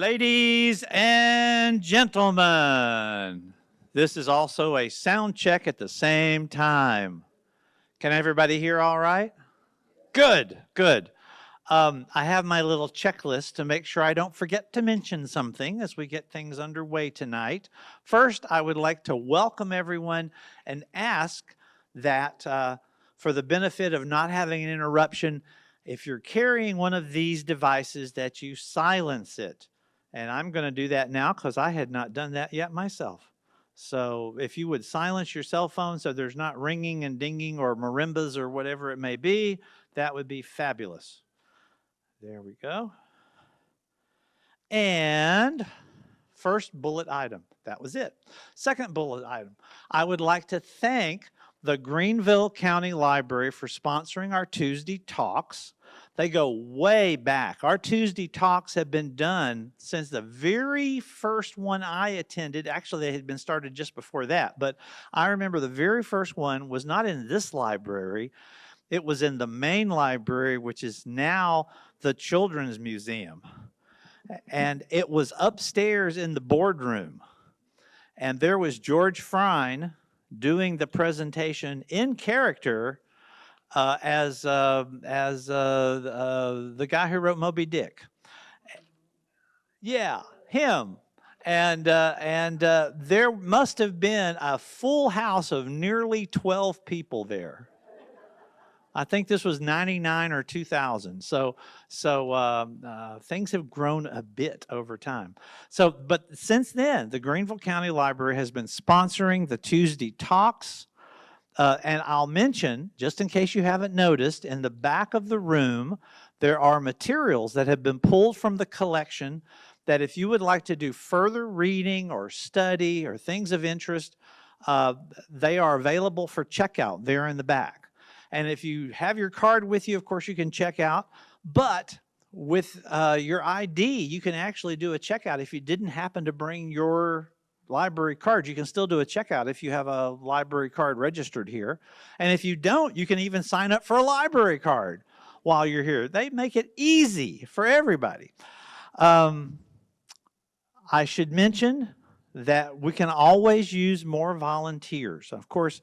Ladies and gentlemen, this is also a sound check at the same time. Can everybody hear all right? Good, good. I have my little checklist to make sure I don't forget to mention something as we get things underway tonight. First, I would like to welcome everyone and ask that for the benefit of not having an interruption, if you're carrying one of these devices, that you silence it. And I'm going to do that now because I had not done that yet myself. So if you would silence your cell phone so there's not ringing and dinging or marimbas or whatever it may be, that would be fabulous. There we go. And first bullet item, that was it. Second bullet item, I would like to thank the Greenville County Library for sponsoring our Tuesday talks. They go way back. Our Tuesday talks have been done since the very first one I attended. Actually, they had been started just before that, but I remember the very first one was not in this library. It was in the main library, which is now the Children's Museum. And it was upstairs in the boardroom. And there was George Frine doing the presentation in character as the guy who wrote Moby Dick. Yeah, him. And there must have been a full house of nearly 12 people there. I think this was 99 or 2000. So things have grown a bit over time. But since then, the Greenville County Library has been sponsoring the Tuesday talks. And I'll mention, just in case you haven't noticed, in the back of the room, there are materials that have been pulled from the collection that if you would like to do further reading or study or things of interest, they are available for checkout there in the back. And if you have your card with you, of course, you can check out. But with your ID, you can actually do a checkout. If you didn't happen to bring your library card, you can still do a checkout if you have a library card registered here. And if you don't, you can even sign up for a library card while you're here. They make it easy for everybody. I should mention that we can always use more volunteers. Of course,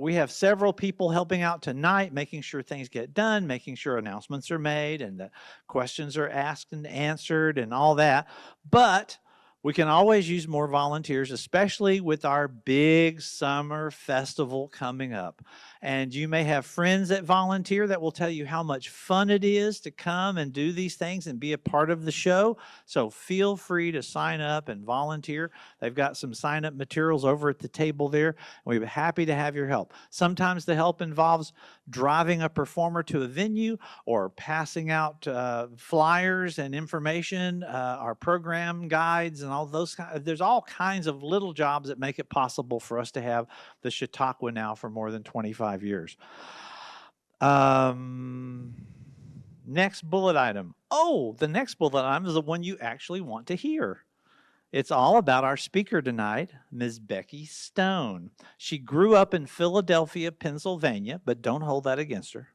we have several people helping out tonight, making sure things get done, making sure announcements are made and the questions are asked and answered and all that. But we can always use more volunteers, especially with our big summer festival coming up. And you may have friends that volunteer that will tell you how much fun it is to come and do these things and be a part of the show. So feel free to sign up and volunteer. They've got some sign-up materials over at the table there. We'd be happy to have your help. Sometimes the help involves driving a performer to a venue or passing out flyers and information, our program guides and all those kinds. There's all kinds of little jobs that make it possible for us to have the Chautauqua now for more than 25 years. Next bullet item. Oh, the next bullet item is the one you actually want to hear. It's all about our speaker tonight, Ms. Becky Stone. She grew up in Philadelphia, Pennsylvania, but don't hold that against her,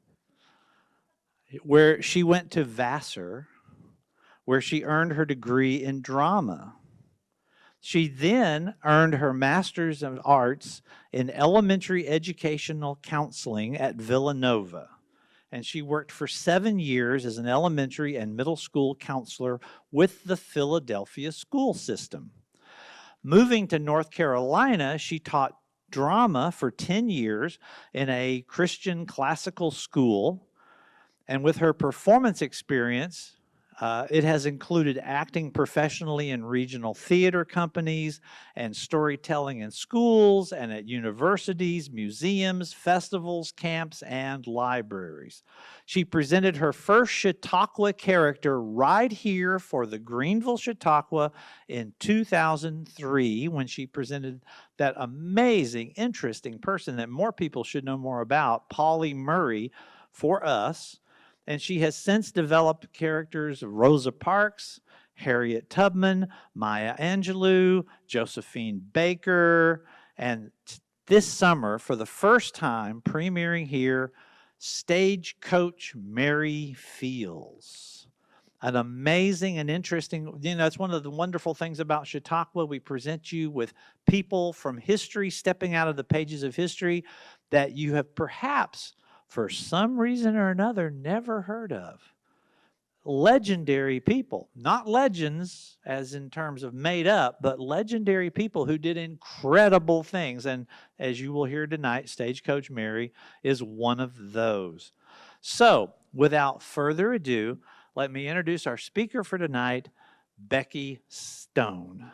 where she went to Vassar, where she earned her degree in drama. She then earned her Master's of Arts in Elementary Educational Counseling at Villanova. And she worked for 7 years as an elementary and middle school counselor with the Philadelphia school system. Moving to North Carolina, she taught drama for 10 years in a Christian classical school. And with her performance experience, it has included acting professionally in regional theater companies and storytelling in schools and at universities, museums, festivals, camps, and libraries. She presented her first Chautauqua character right here for the Greenville Chautauqua in 2003 when she presented that amazing, interesting person that more people should know more about, Polly Murray, for us. And she has since developed characters of Rosa Parks, Harriet Tubman, Maya Angelou, Josephine Baker, and this summer, for the first time, premiering here, Stagecoach Mary Fields. an amazing and interesting, it's one of the wonderful things about Chautauqua. We present you with people from history stepping out of the pages of history that you have perhaps, for some reason or another, never heard of. Legendary people, not legends as in terms of made up, but legendary people who did incredible things. And as you will hear tonight, Stagecoach Mary is one of those. So, without further ado, let me introduce our speaker for tonight, Becky Stone.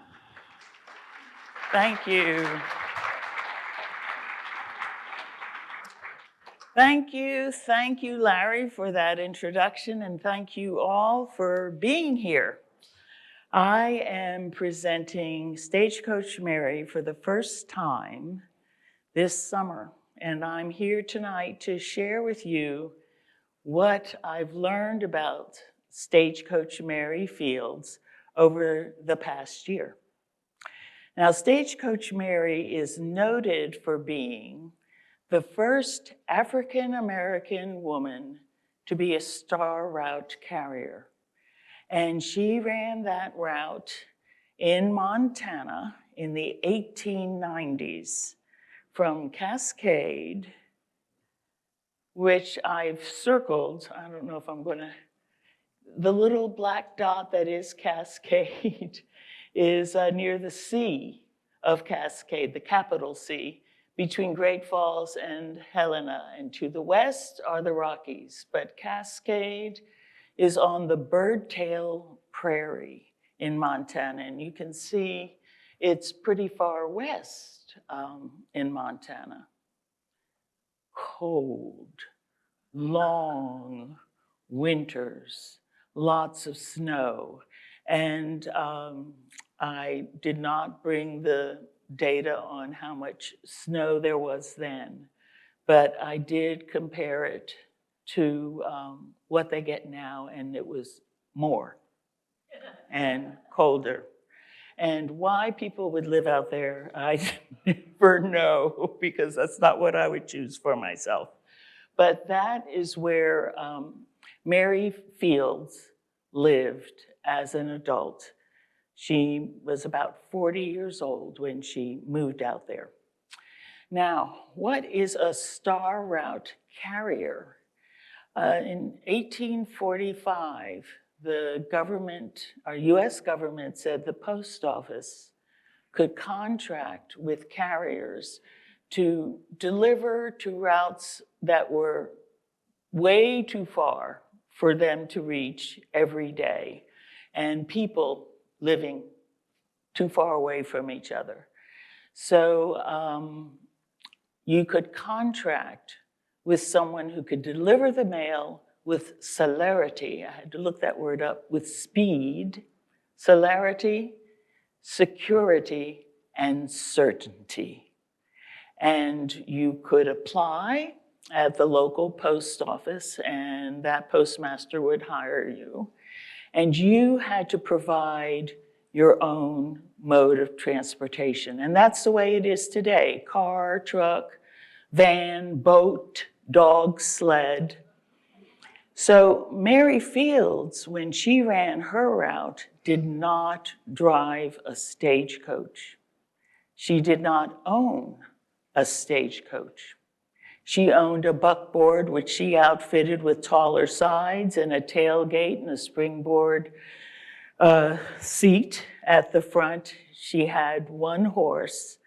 Thank you. Thank you, Larry, for that introduction, and thank you all for being here. I am presenting Stagecoach Mary for the first time this summer, and I'm here tonight to share with you what I've learned about Stagecoach Mary Fields over the past year. Now, Stagecoach Mary is noted for being the first African-American woman to be a star route carrier. And she ran that route in Montana in the 1890s from Cascade, which I've circled. I don't know if I'm gonna, the little black dot that is Cascade is near the C of Cascade, the capital C, between Great Falls and Helena. And to the west are the Rockies, but Cascade is on the Birdtail Prairie in Montana. And you can see it's pretty far west in Montana. Cold, long winters, lots of snow. And I did not bring the data on how much snow there was then, but I did compare it to what they get now, and it was more and colder. And why people would live out there, I never know, because that's not what I would choose for myself. But that is where Mary Fields lived as an adult. She was about 40 years old when she moved out there. Now, what is a star route carrier? In 1845, the government, our US government, said the post office could contract with carriers to deliver to routes that were way too far for them to reach every day, and people living too far away from each other. So you could contract with someone who could deliver the mail with celerity. I had to look that word up, with speed, celerity, security, and certainty. And you could apply at the local post office, and that postmaster would hire you. And you had to provide your own mode of transportation. And that's the way it is today: car, truck, van, boat, dog, sled. So Mary Fields, when she ran her route, did not drive a stagecoach. She did not own a stagecoach. She owned a buckboard, which she outfitted with taller sides and a tailgate and a springboard seat at the front. She had one horse,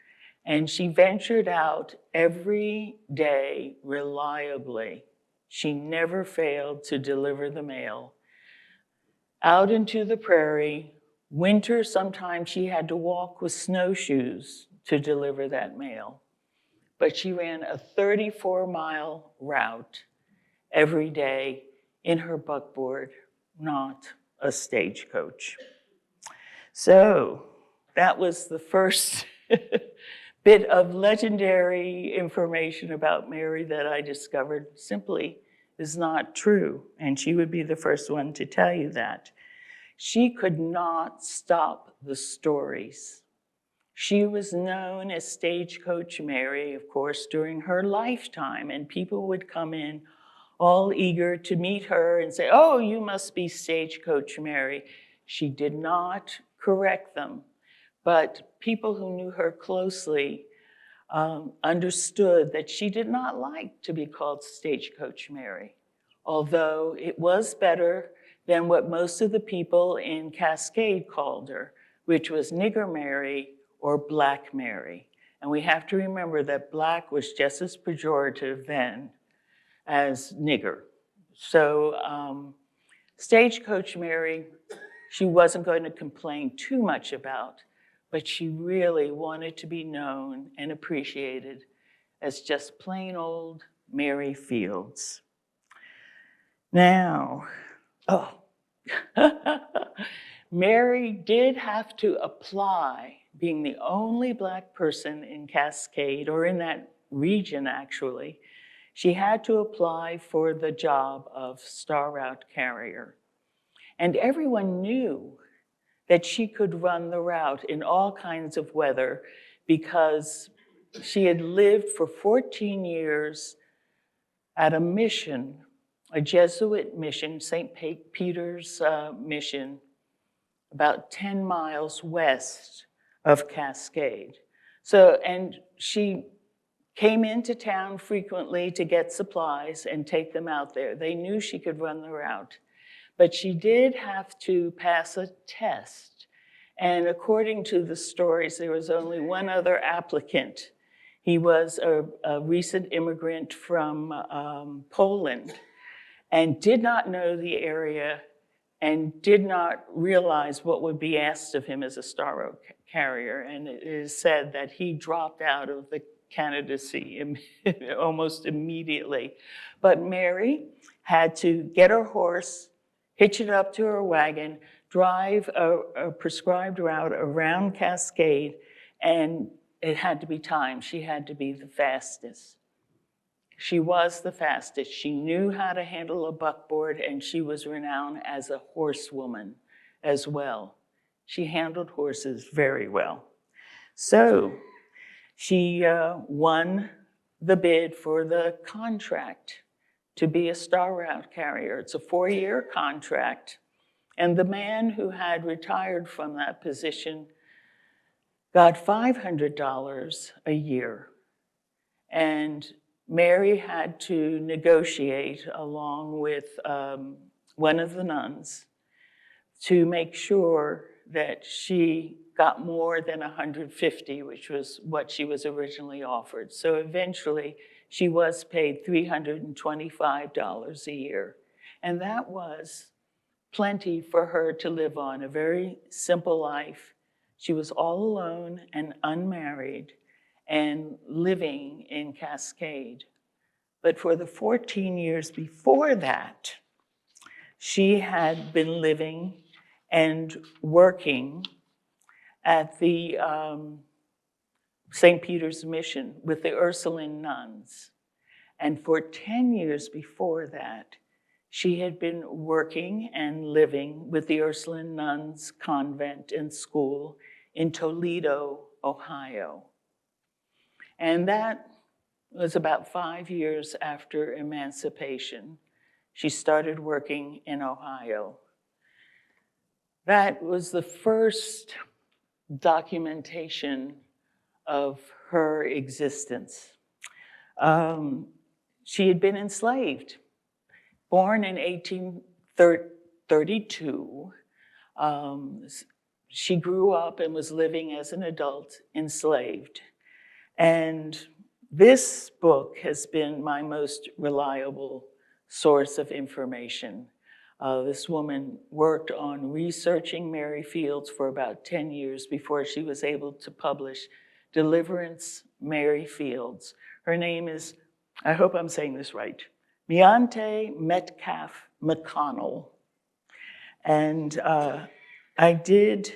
and she ventured out every day reliably. She never failed to deliver the mail. Out into the prairie, winter, sometimes she had to walk with snowshoes to deliver that mail. But she ran a 34-mile route every day in her buckboard, not a stagecoach. So that was the first bit of legendary information about Mary that I discovered simply is not true. And she would be the first one to tell you that. She could not stop the stories. She was known as Stagecoach Mary, of course, during her lifetime, and people would come in all eager to meet her and say, "Oh, you must be Stagecoach Mary." She did not correct them, but people who knew her closely understood that she did not like to be called Stagecoach Mary, although it was better than what most of the people in Cascade called her, which was Nigger Mary or Black Mary. And we have to remember that black was just as pejorative then as nigger. So Stagecoach Mary, she wasn't going to complain too much about, but she really wanted to be known and appreciated as just plain old Mary Fields. Now, Mary did have to apply, being the only Black person in Cascade, or in that region actually. She had to apply for the job of Star Route Carrier. And everyone knew that she could run the route in all kinds of weather because she had lived for 14 years at a mission, a Jesuit mission, St. Peter's mission, about 10 miles west of Cascade. So, and she came into town frequently to get supplies and take them out there. They knew she could run the route, but she did have to pass a test. And according to the stories, there was only one other applicant. He was a recent immigrant from Poland and did not know the area and did not realize what would be asked of him as a Star Route Carrier. And it is said that he dropped out of the candidacy almost immediately. But Mary had to get her horse, hitch it up to her wagon, drive a prescribed route around Cascade, and it had to be timed. She had to be the fastest. She was the fastest. She knew how to handle a buckboard, and she was renowned as a horsewoman as well. She handled horses very well. So she won the bid for the contract to be a Star Route Carrier. It's a 4-year contract. And the man who had retired from that position got $500 a year. And Mary had to negotiate along with one of the nuns to make sure that she got more than $150, which was what she was originally offered. So eventually, she was paid $325 a year. And that was plenty for her to live on, a very simple life. She was all alone and unmarried and living in Cascade. But for the 14 years before that, she had been living and working at the St. Peter's Mission with the Ursuline nuns. And for 10 years before that, she had been working and living with the Ursuline nuns convent and school in Toledo, Ohio. And that was about 5 years after emancipation. She started working in Ohio. That was the first documentation of her existence. She had been enslaved. Born in 1832, she grew up and was living as an adult enslaved. And this book has been my most reliable source of information. This woman worked on researching Mary Fields for about 10 years before she was able to publish Deliverance Mary Fields. Her name is, I hope I'm saying this right, Meante Metcalf McConnell. And I did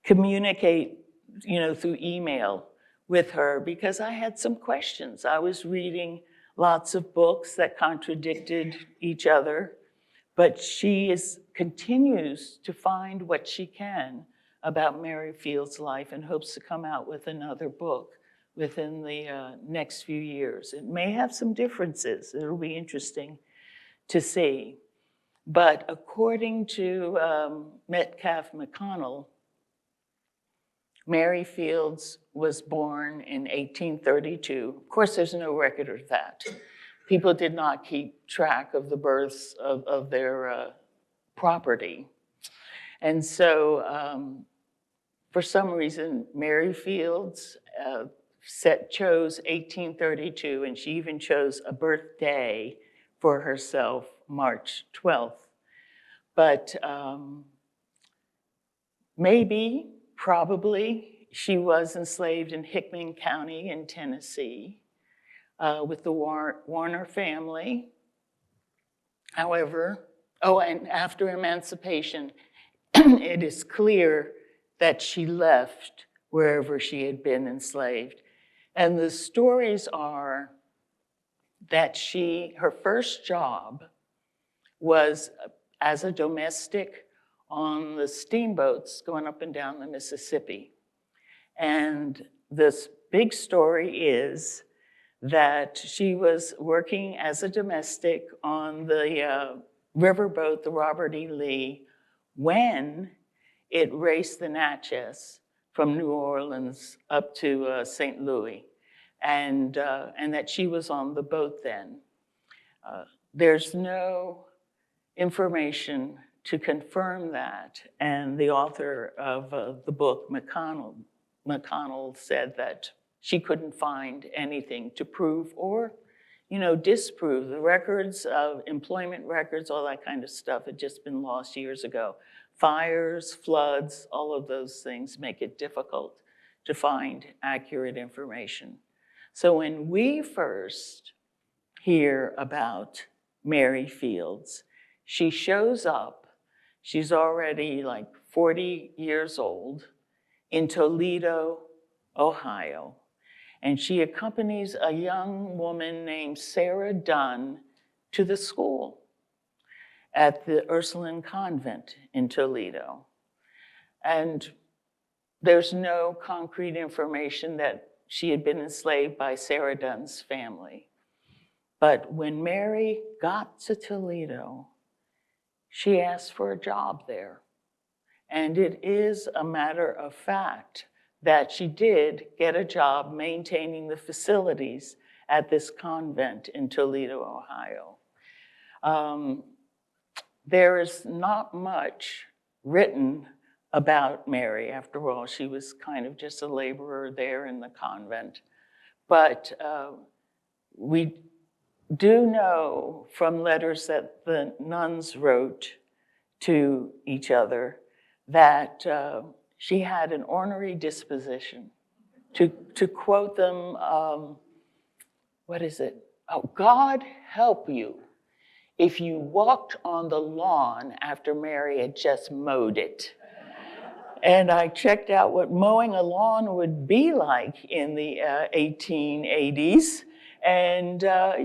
communicate, through email with her because I had some questions. I was reading lots of books that contradicted each other, but she continues to find what she can about Mary Fields' life and hopes to come out with another book within the next few years. It may have some differences. It'll be interesting to see. But according to Metcalf McConnell, Mary Fields was born in 1832. Of course, there's no record of that. People did not keep track of the births of their property. And so for some reason, Mary Fields chose 1832, and she even chose a birthday for herself, March 12th. But maybe, probably, she was enslaved in Hickman County in Tennessee with the Warner family. However, and after emancipation, it is clear that she left wherever she had been enslaved. And the stories are that her first job was as a domestic on the steamboats going up and down the Mississippi. And this big story is that she was working as a domestic on the riverboat, the Robert E. Lee, when it raced the Natchez from New Orleans up to St. Louis, and that she was on the boat then. There's no information to confirm that, and the author of the book, McConnell, said that she couldn't find anything to prove or, disprove. The records of employment records, all that kind of stuff had just been lost years ago. Fires, floods, all of those things make it difficult to find accurate information. So when we first hear about Mary Fields, she shows up, she's already like 40 years old, in Toledo, Ohio. And she accompanies a young woman named Sarah Dunn to the school at the Ursuline Convent in Toledo. And there's no concrete information that she had been enslaved by Sarah Dunn's family. But when Mary got to Toledo, she asked for a job there. And it is a matter of fact that she did get a job maintaining the facilities at this convent in Toledo, Ohio. There is not much written about Mary. After all, she was kind of just a laborer there in the convent. But we do know from letters that the nuns wrote to each other that she had an ornery disposition. To quote them, what is it? Oh, God help you if you walked on the lawn after Mary had just mowed it. And I checked out what mowing a lawn would be like in the 1880s. And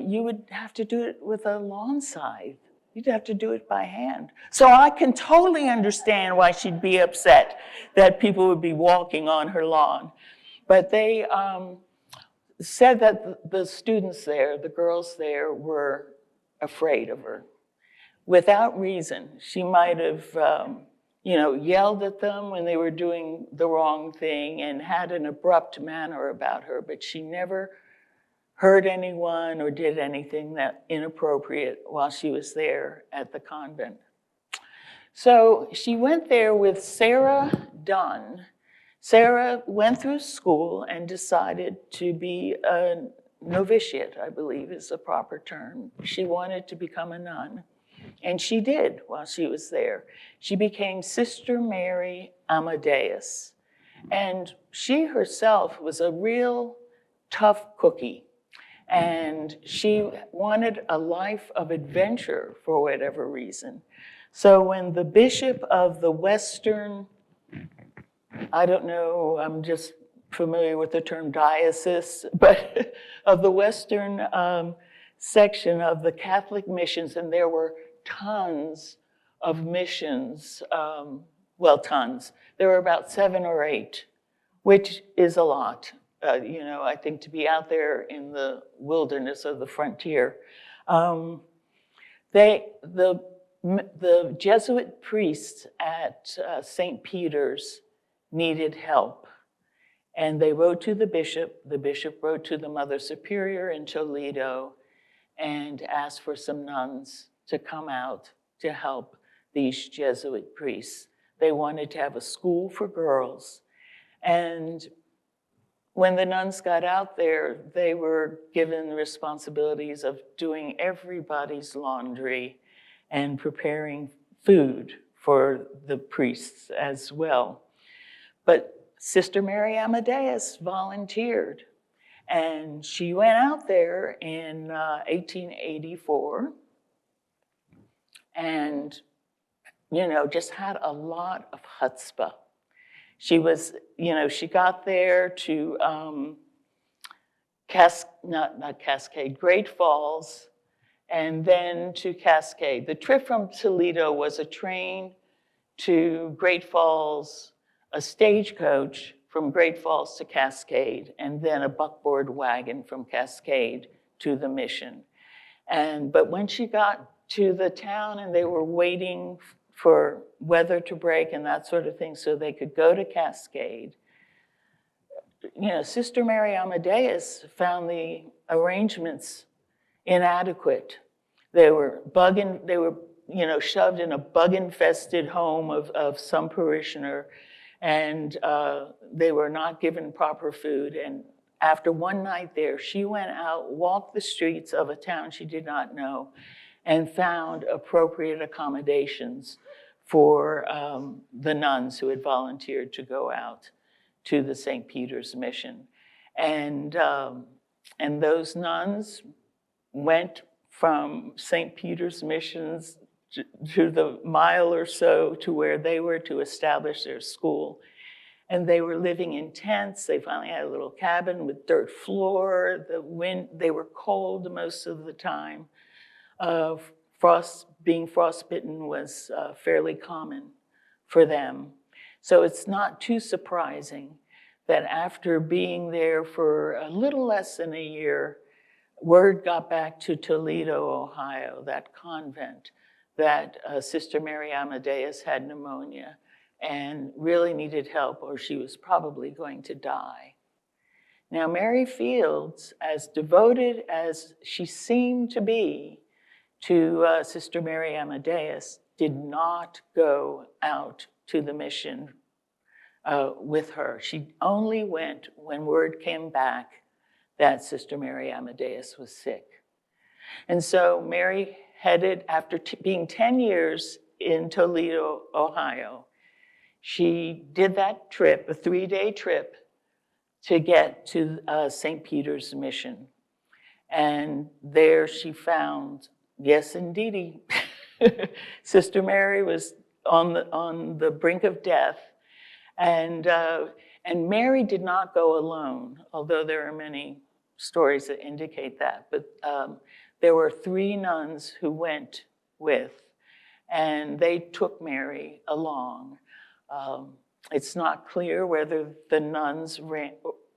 you would have to do it with a lawn scythe. You'd have to do it by hand. So I can totally understand why she'd be upset that people would be walking on her lawn. But they said that the students there, the girls there, were afraid of her. Without reason. She might have yelled at them when they were doing the wrong thing and had an abrupt manner about her, but she never hurt anyone or did anything that inappropriate while she was there at the convent. So she went there with Sarah Dunn. Sarah went through school and decided to be a novitiate, I believe is the proper term. She wanted to become a nun, and she did while she was there. She became Sister Mary Amadeus, and she herself was a real tough cookie. And she wanted a life of adventure for whatever reason. So when the bishop of the Western, I don't know, I'm just familiar with the term diocese, but of the Western section of the Catholic missions, and there were tons of missions, tons. There were about 7 or 8, which is a lot. I think to be out there in the wilderness of the frontier. The Jesuit priests at St. Peter's needed help. And they wrote to the bishop wrote to the Mother Superior in Toledo and asked for some nuns to come out to help these Jesuit priests. They wanted to have a school for girls. And when the nuns got out there, they were given the responsibilities of doing everybody's laundry and preparing food for the priests as well. But Sister Mary Amadeus volunteered, and she went out there in 1884 and, just had a lot of chutzpah. She was, she got there to Great Falls, and then to Cascade. The trip from Toledo was a train to Great Falls, a stagecoach from Great Falls to Cascade, and then a buckboard wagon from Cascade to the mission. But when she got to the town and they were waiting for weather to break and that sort of thing so they could go to Cascade, Sister Mary Amadeus found the arrangements inadequate. They were shoved in a bug-infested home of some parishioner, and they were not given proper food. And after one night there, she went out, walked the streets of a town she did not know, and found appropriate accommodations for the nuns who had volunteered to go out to the St. Peter's mission. And those nuns went from St. Peter's missions to the mile or so to where they were to establish their school. And they were living in tents. They finally had a little cabin with dirt floor. They were cold most of the time. Being frostbitten was fairly common for them. So it's not too surprising that after being there for a little less than a year, word got back to Toledo, Ohio, that convent, that Sister Mary Amadeus had pneumonia and really needed help, or she was probably going to die. Now, Mary Fields, as devoted as she seemed to be to Sister Mary Amadeus, did not go out to the mission with her. She only went when word came back that Sister Mary Amadeus was sick. And so Mary headed, after being 10 years in Toledo, Ohio, she did that trip, a 3-day trip, to get to St. Peter's mission. And there she found, yes, indeedy, Sister Mary was on the brink of death. And Mary did not go alone, although there are many stories that indicate that. But there were 3 nuns who went with, and they took Mary along. It's not clear whether the nuns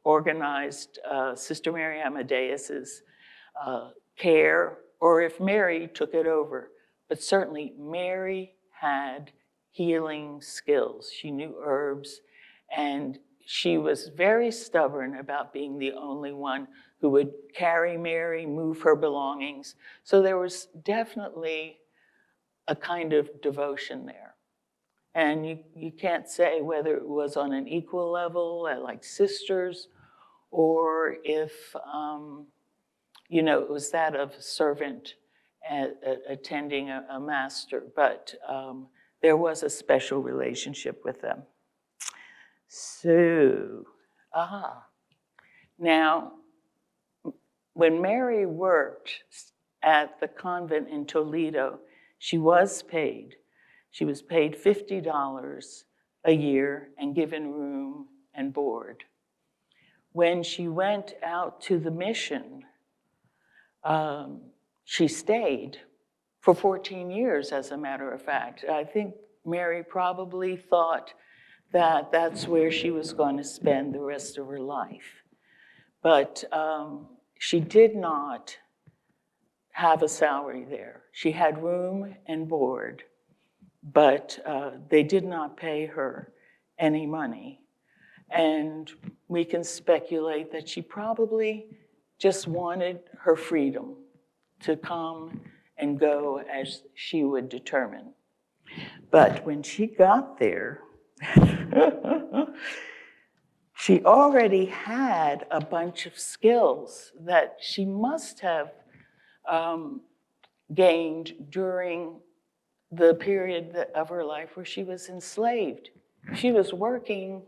organized Sister Mary Amadeus's care or if Mary took it over. But certainly Mary had healing skills. She knew herbs, and she was very stubborn about being the only one who would carry Mary, move her belongings. So there was definitely a kind of devotion there. And you can't say whether it was on an equal level, like sisters, or if, it was that of a servant attending a master. But there was a special relationship with them. So, now, when Mary worked at the convent in Toledo, she was paid. She was paid $50 a year and given room and board. When she went out to the mission, she stayed for 14 years, as a matter of fact. I think Mary probably thought that that's where she was going to spend the rest of her life. But she did not have a salary there. She had room and board, but they did not pay her any money. And we can speculate that she probably just wanted her freedom to come and go as she would determine. But when she got there, she already had a bunch of skills that she must have gained during the period of her life where she was enslaved. She was working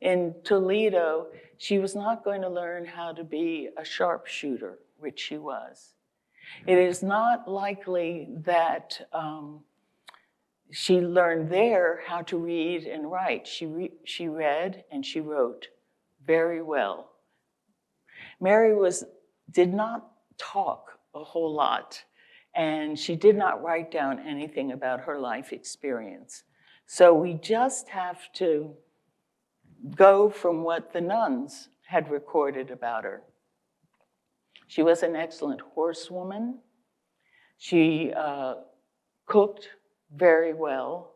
in Toledo. She was not going to learn how to be a sharpshooter, which she was. It is not likely that she learned there how to read and write. She read and she wrote very well. Mary did not talk a whole lot, and she did not write down anything about her life experience. So we just have to go from what the nuns had recorded about her. She was an excellent horsewoman. She cooked very well.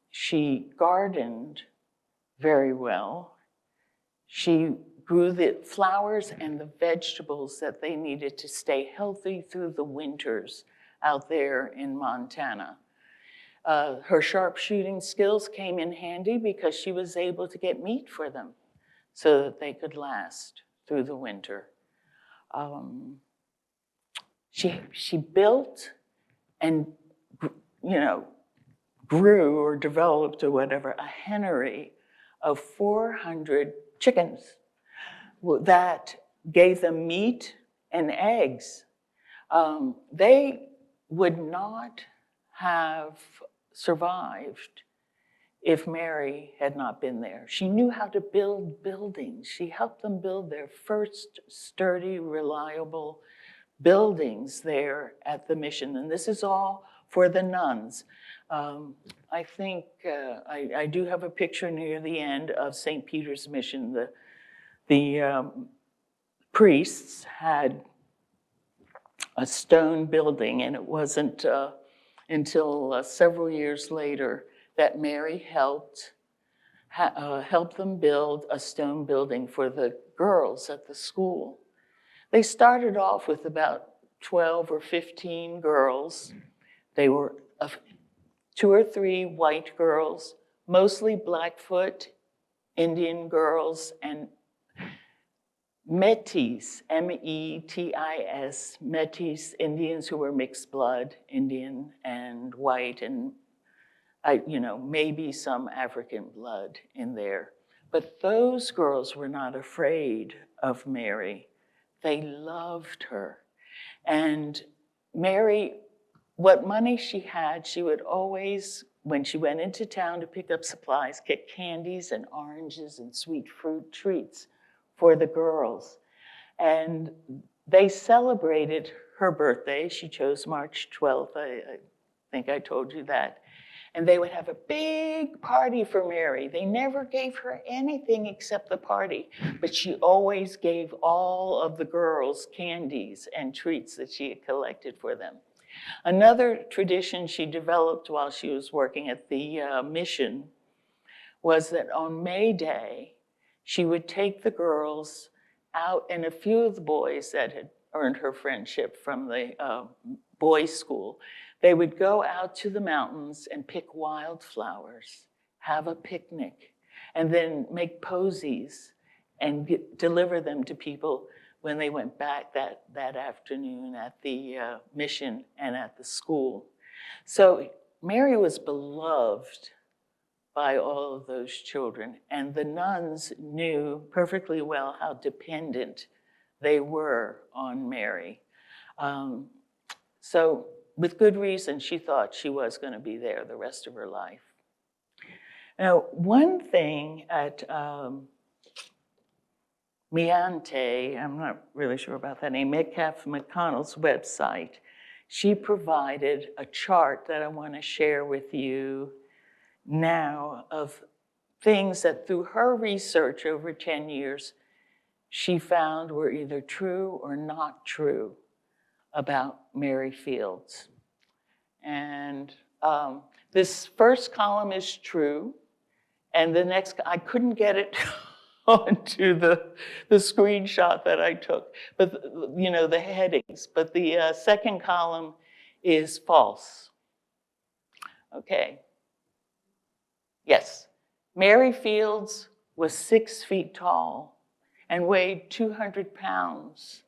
She gardened very well. She grew the flowers and the vegetables that they needed to stay healthy through the winters out there in Montana. Her sharpshooting skills came in handy because she was able to get meat for them so that they could last through the winter. She built and, grew or developed or whatever, a hennery of 400 chickens that gave them meat and eggs. They would not have survived if Mary had not been there. She knew how to build buildings. She helped them build their first sturdy, reliable buildings there at the mission. And this is all for the nuns. I think I do have a picture near the end of St. Peter's Mission. The priests had a stone building, and it wasn't until several years later that Mary helped them build a stone building for the girls at the school. They started off with about 12 or 15 girls. They were 2 or 3 white girls, mostly Blackfoot Indian girls, and Métis, M-E-T-I-S, Métis Indians who were mixed blood, Indian and white, and maybe some African blood in there. But those girls were not afraid of Mary. They loved her. And Mary, what money she had, she would always, when she went into town to pick up supplies, get candies and oranges and sweet fruit treats for the girls. And they celebrated her birthday. She chose March 12th. I think I told you that. And they would have a big party for Mary. They never gave her anything except the party, but she always gave all of the girls candies and treats that she had collected for them. Another tradition she developed while she was working at the mission was that on May Day, she would take the girls out, and a few of the boys that had earned her friendship from the boys' school, they would go out to the mountains and pick wildflowers, have a picnic, and then make posies and deliver them to people when they went back that afternoon at the mission and at the school. So Mary was beloved by all of those children, and the nuns knew perfectly well how dependent they were on Mary. So with good reason, she thought she was going to be there the rest of her life. Now, one thing at Miante, I'm not really sure about that name, Metcalf McConnell's website, she provided a chart that I want to share with you now of things that through her research over 10 years, she found were either true or not true about Mary Fields. And this first column is true, and the next, I couldn't get it onto the screenshot that I took, but the headings. But the second column is false. Okay. Yes, Mary Fields was 6 feet tall and weighed 200 pounds.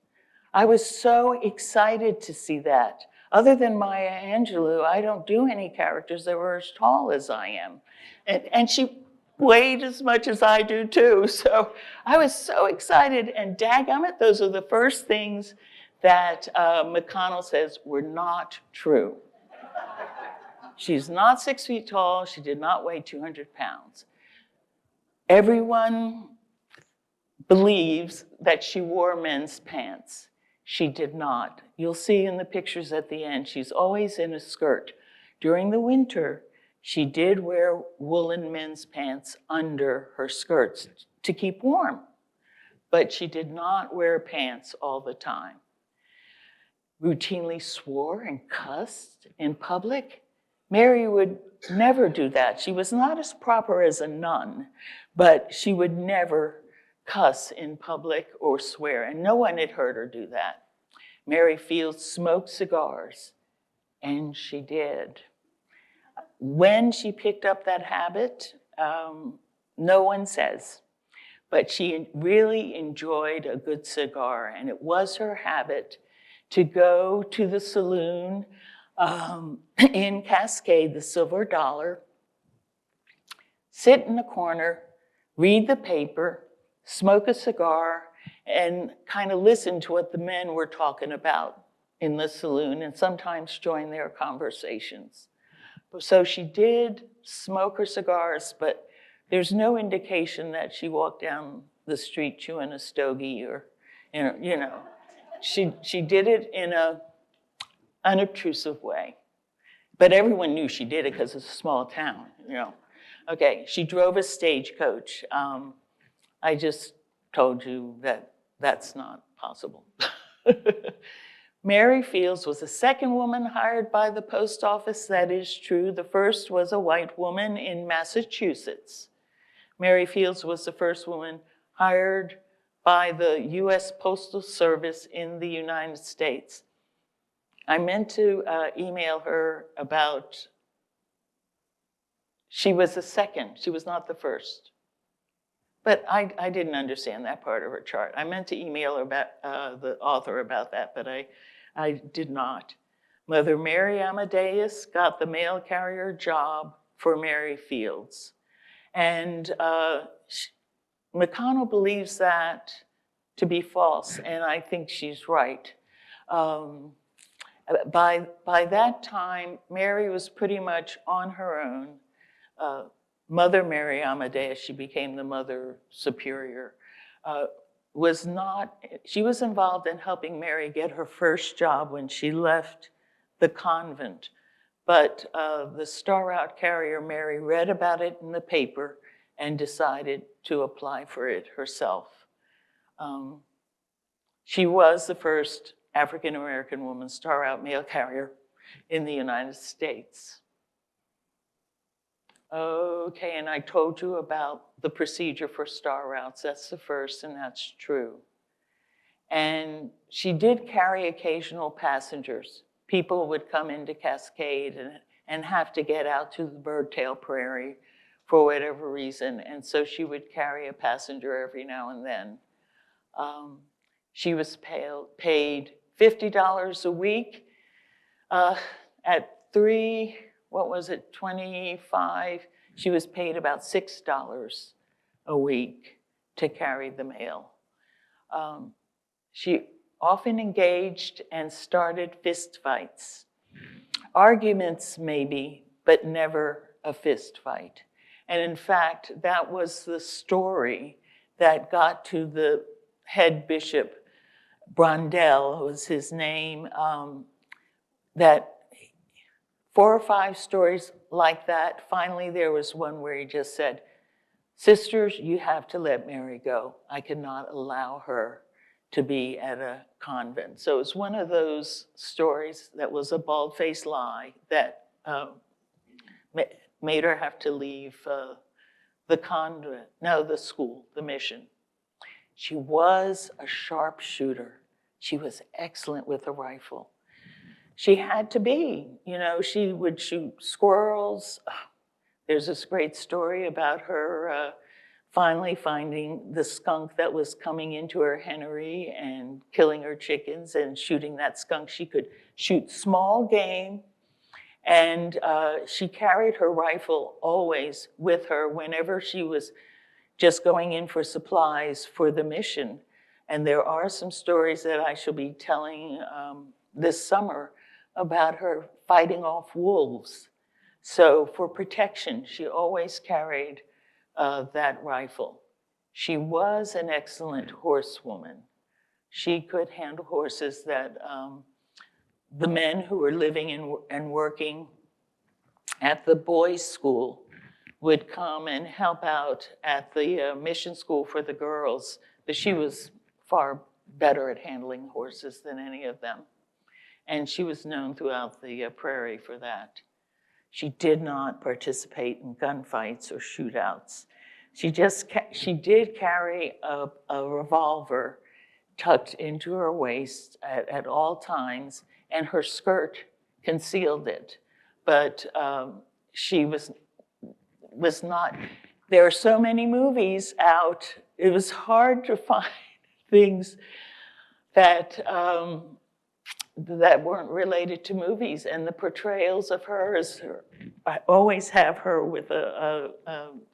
I was so excited to see that. Other than Maya Angelou, I don't do any characters that were as tall as I am. And she weighed as much as I do too. So I was so excited, and dadgummit, those are the first things that McConnell says were not true. She's not 6 feet tall. She did not weigh 200 pounds. Everyone believes that she wore men's pants. She did not. You'll see in the pictures at the end, she's always in a skirt. During the winter, she did wear woolen men's pants under her skirts to keep warm, but she did not wear pants all the time. Routinely swore and cussed in public. Mary would never do that. She was not as proper as a nun, but she would never cuss in public or swear, and no one had heard her do that. Mary Fields smoked cigars, and she did. When she picked up that habit, no one says, but she really enjoyed a good cigar, and it was her habit to go to the saloon in Cascade, the Silver Dollar, sit in the corner, read the paper, smoke a cigar, and kind of listen to what the men were talking about in the saloon, and sometimes join their conversations. So she did smoke her cigars, but there's no indication that she walked down the street chewing a stogie or, She did it in an unobtrusive way. But everyone knew she did it because it's a small town, Okay, she drove a stagecoach. I just told you that that's not possible. Mary Fields was the second woman hired by the post office. That is true. The first was a white woman in Massachusetts. Mary Fields was the first woman hired by the U.S. Postal Service in the United States. I meant to email her about, she was the second, she was not the first. But I didn't understand that part of her chart. I meant to email her about, the author about that, but I did not. Mother Mary Amadeus got the mail carrier job for Mary Fields. And McConnell believes that to be false, and I think she's right. By that time, Mary was pretty much on her own. Mother Mary Amadeus, she became the Mother Superior, she was involved in helping Mary get her first job when she left the convent. But the Star Route carrier, Mary, read about it in the paper and decided to apply for it herself. She was the first African-American woman Star Route mail carrier in the United States. Okay, and I told you about the procedure for Star Routes. That's the first, and that's true. And she did carry occasional passengers. People would come into Cascade and have to get out to the Birdtail Prairie for whatever reason, and so she would carry a passenger every now and then. She was paid $50 a week. At 25, she was paid about $6 a week to carry the mail. She often engaged and started fist fights. Arguments maybe, but never a fist fight. And in fact, that was the story that got to the head bishop, Brondell was his name, that 4 or 5 stories like that. Finally, there was one where he just said, "Sisters, you have to let Mary go. I cannot allow her to be at a convent. So it's one of those stories that was a bald-faced lie that made her have to leave the convent, no, the school, the mission. She was a sharpshooter. She was excellent with a rifle. She had to be, you know, she would shoot squirrels. There's this great story about her finally finding the skunk that was coming into her hennery and killing her chickens and shooting that skunk. She could shoot small game, and she carried her rifle always with her whenever she was just going in for supplies for the mission. And there are some stories that I shall be telling this summer about her fighting off wolves. So for protection, she always carried that rifle. She was an excellent horsewoman. She could handle horses that the men who were living and working at the boys' school would come and help out at the mission school for the girls, but she was far better at handling horses than any of them. And she was known throughout the prairie for that. She did not participate in gunfights or shootouts. She did carry a revolver tucked into her waist at all times, and her skirt concealed it. But she was not, there are so many movies out, it was hard to find things that that weren't related to movies, and the portrayals of her I always have her with a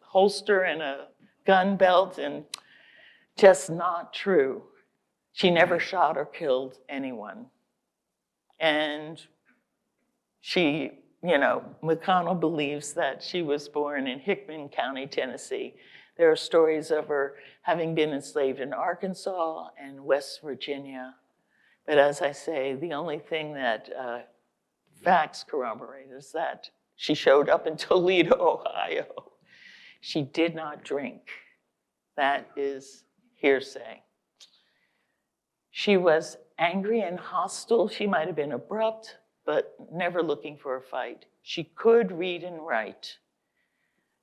holster and a gun belt, and just not true. She never shot or killed anyone. And she, you know, McConnell believes that she was born in Hickman County, Tennessee. There are stories of her having been enslaved in Arkansas and West Virginia. But as I say, the only thing that facts corroborate is that she showed up in Toledo, Ohio. She did not drink. That is hearsay. She was angry and hostile. She might have been abrupt, but never looking for a fight. She could read and write.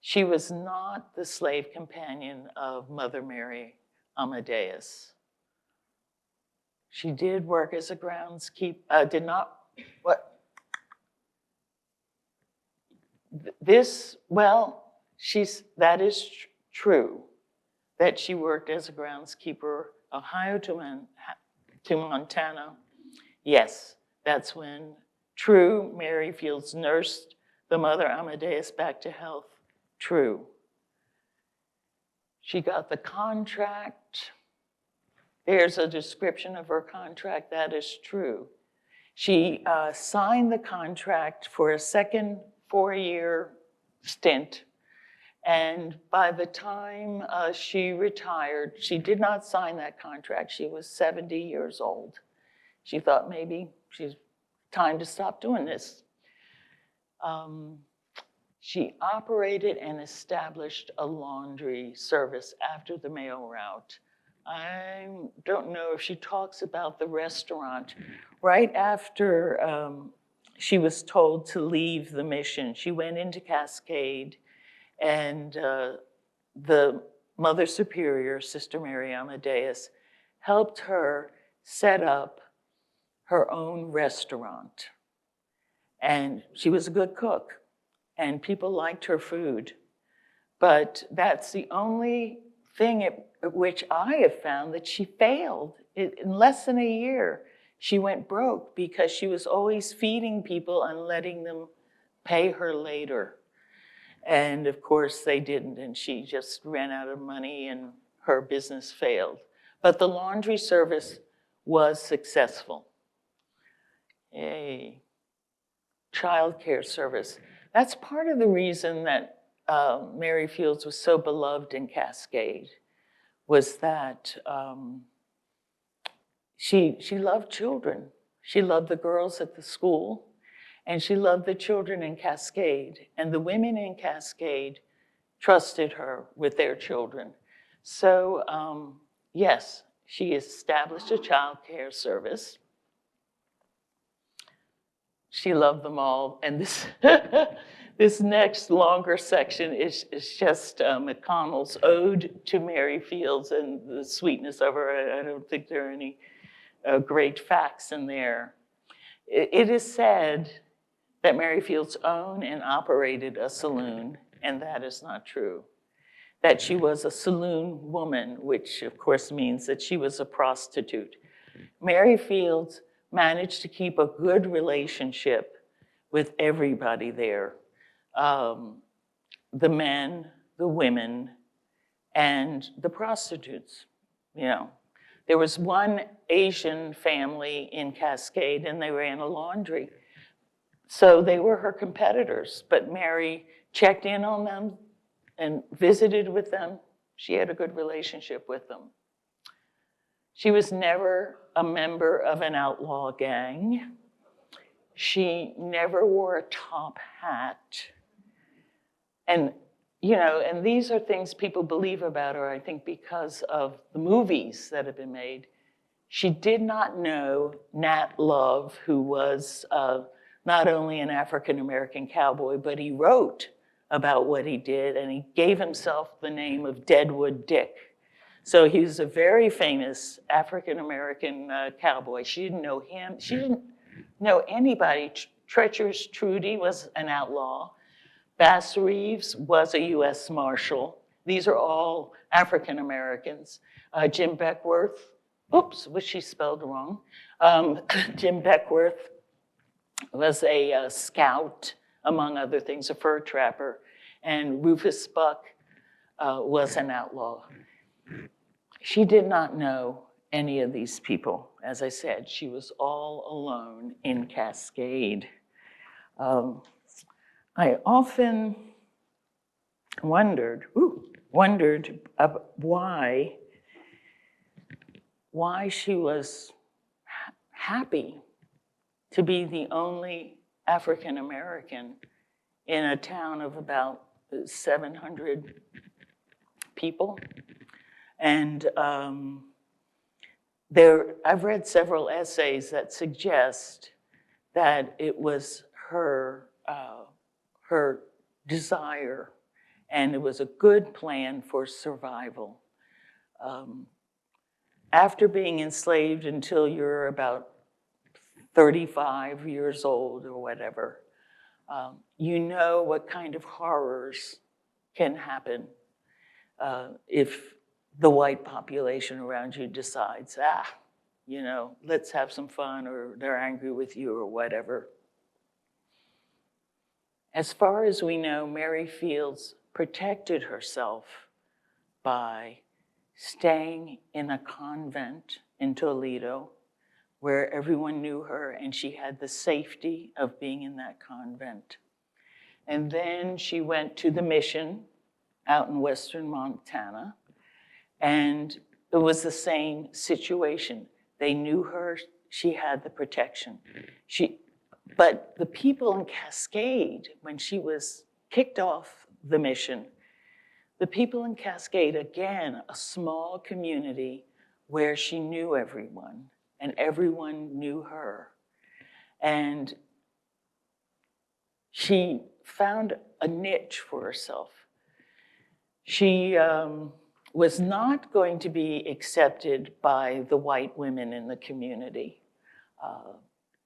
She was not the slave companion of Mother Mary Amadeus. She did work as a groundskeeper, that is true, that she worked as a groundskeeper, Ohio to Montana. Yes, that's when true, Mary Fields nursed the Mother Amadeus back to health. True. She got the contract. There's a description of her contract. That is true. She signed the contract for a second 4-year stint. And by the time she retired, she did not sign that contract. She was 70 years old. She thought maybe she's time to stop doing this. She operated and established a laundry service after the mail route. I don't know if she talks about the restaurant. Right after she was told to leave the mission, she went into Cascade, and the Mother Superior, Sister Mary Amadeus, helped her set up her own restaurant. And she was a good cook, and people liked her food. But that's the only thing at which I have found that she failed. In less than a year, she went broke because she was always feeding people and letting them pay her later. And of course they didn't, and she just ran out of money and her business failed. But the laundry service was successful. A child care service. That's part of the reason that Mary Fields was so beloved in Cascade, was that she loved children. She loved the girls at the school, and she loved the children in Cascade. And the women in Cascade trusted her with their children. So yes, She established a child care service. She loved them all. And this, this next longer section is just McConnell's ode to Mary Fields and the sweetness of her. I don't think there are any great facts in there. It is said that Mary Fields owned and operated a saloon, and that is not true. That she was a saloon woman, which of course means that she was a prostitute. Mary Fields managed to keep a good relationship with everybody there. The men, the women, and the prostitutes, you know. There was one Asian family in Cascade, and they ran a laundry. So they were her competitors, but Mary checked in on them and visited with them. She had a good relationship with them. She was never a member of an outlaw gang. She never wore a top hat. And, you know, and these are things people believe about her, I think, because of the movies that have been made. She did not know Nat Love, who was not only an African-American cowboy, but he wrote about what he did, and he gave himself the name of Deadwood Dick. So he was a very famous African-American cowboy. She didn't know him. She didn't know anybody. Treacherous Trudy was an outlaw. Bass Reeves was a U.S. Marshal. These are all African-Americans. Jim Beckworth, oops, was she spelled wrong? Jim Beckworth was a scout, among other things, a fur trapper. And Rufus Buck was an outlaw. She did not know any of these people. As I said, she was all alone in Cascade. I often wondered why she was happy to be the only African American in a town of about 700 people. And I've read several essays that suggest that it was her desire, and it was a good plan for survival. After being enslaved until you're about 35 years old or whatever, you know what kind of horrors can happen if the white population around you decides, you know, let's have some fun, or they're angry with you or whatever. As far as we know, Mary Fields protected herself by staying in a convent in Toledo where everyone knew her, and she had the safety of being in that convent. And then she went to the mission out in western Montana, and it was the same situation. They knew her, she had the protection. But the people in Cascade, when she was kicked off the mission, the people in Cascade, again, a small community where she knew everyone and everyone knew her. And she found a niche for herself. She was not going to be accepted by the white women in the community.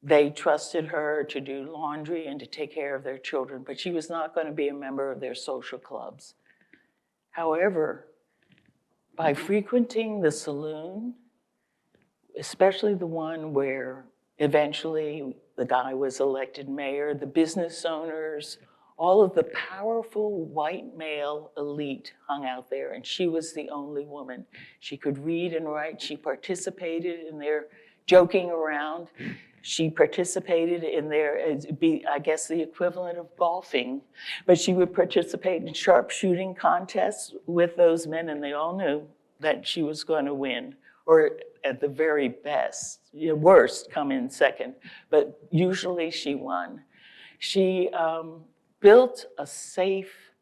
They trusted her to do laundry and to take care of their children, but she was not going to be a member of their social clubs. However, by frequenting the saloon, especially the one where eventually the guy was elected mayor, the business owners, all of the powerful white male elite hung out there, and she was the only woman. She could read and write. She participated in their joking around. She participated in their, I guess, the equivalent of golfing, but she would participate in sharpshooting contests with those men, and they all knew that she was going to win, or at the very best, worst, come in second, but usually she won. She built a safe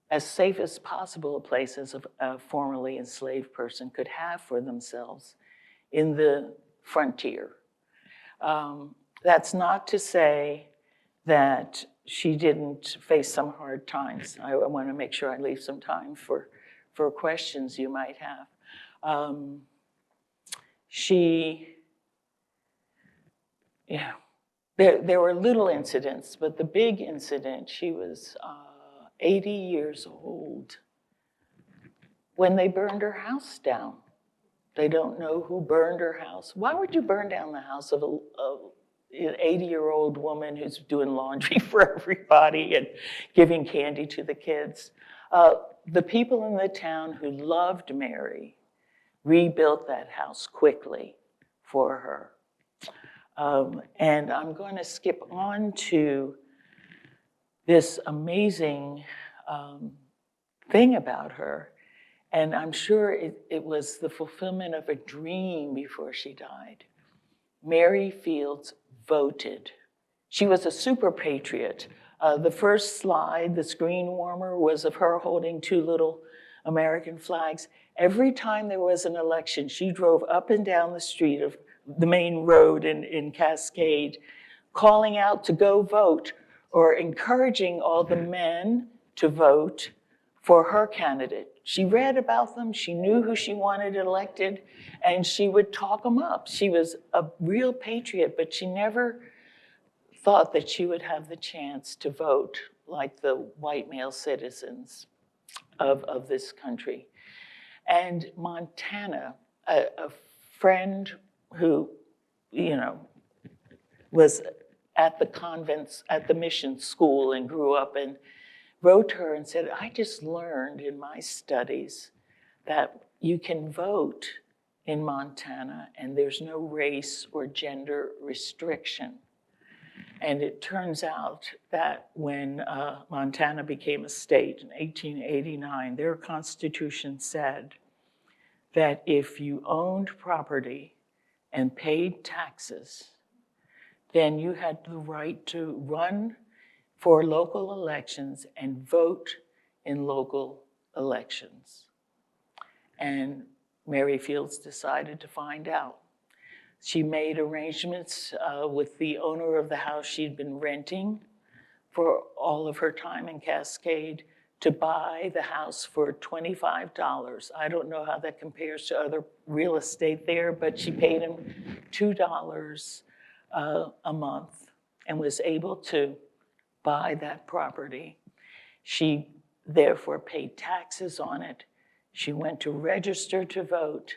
as safe as possible a place as a formerly enslaved person could have for themselves in the frontier. That's not to say that she didn't face some hard times. I want to make sure I leave some time for questions you might have. There were little incidents, but the big incident, she was 80 years old when they burned her house down. They don't know who burned her house. Why would you burn down the house of an 80-year-old woman who's doing laundry for everybody and giving candy to the kids? The people in the town who loved Mary rebuilt that house quickly for her. And I'm going to skip on to this amazing thing about her. And I'm sure it was the fulfillment of a dream before she died. Mary Fields voted. She was a super patriot. The first slide, the screen warmer, was of her holding two little American flags. Every time there was an election, she drove up and down the street of the main road in Cascade, calling out to go vote or encouraging all the men to vote for her candidate. She read about them, she knew who she wanted elected, and she would talk them up. She was a real patriot, but she never thought that she would have the chance to vote like the white male citizens of this country. And Montana, a friend who, was at the convents, at the mission school and grew up, and wrote her and said, I just learned in my studies that you can vote in Montana and there's no race or gender restriction. And it turns out that when Montana became a state in 1889, their constitution said that if you owned property and paid taxes, then you had the right to run for local elections and vote in local elections. And Mary Fields decided to find out. She made arrangements with the owner of the house she'd been renting for all of her time in Cascade to buy the house for $25. I don't know how that compares to other real estate there, but she paid him $2 a month and was able to buy that property. She therefore paid taxes on it. She went to register to vote.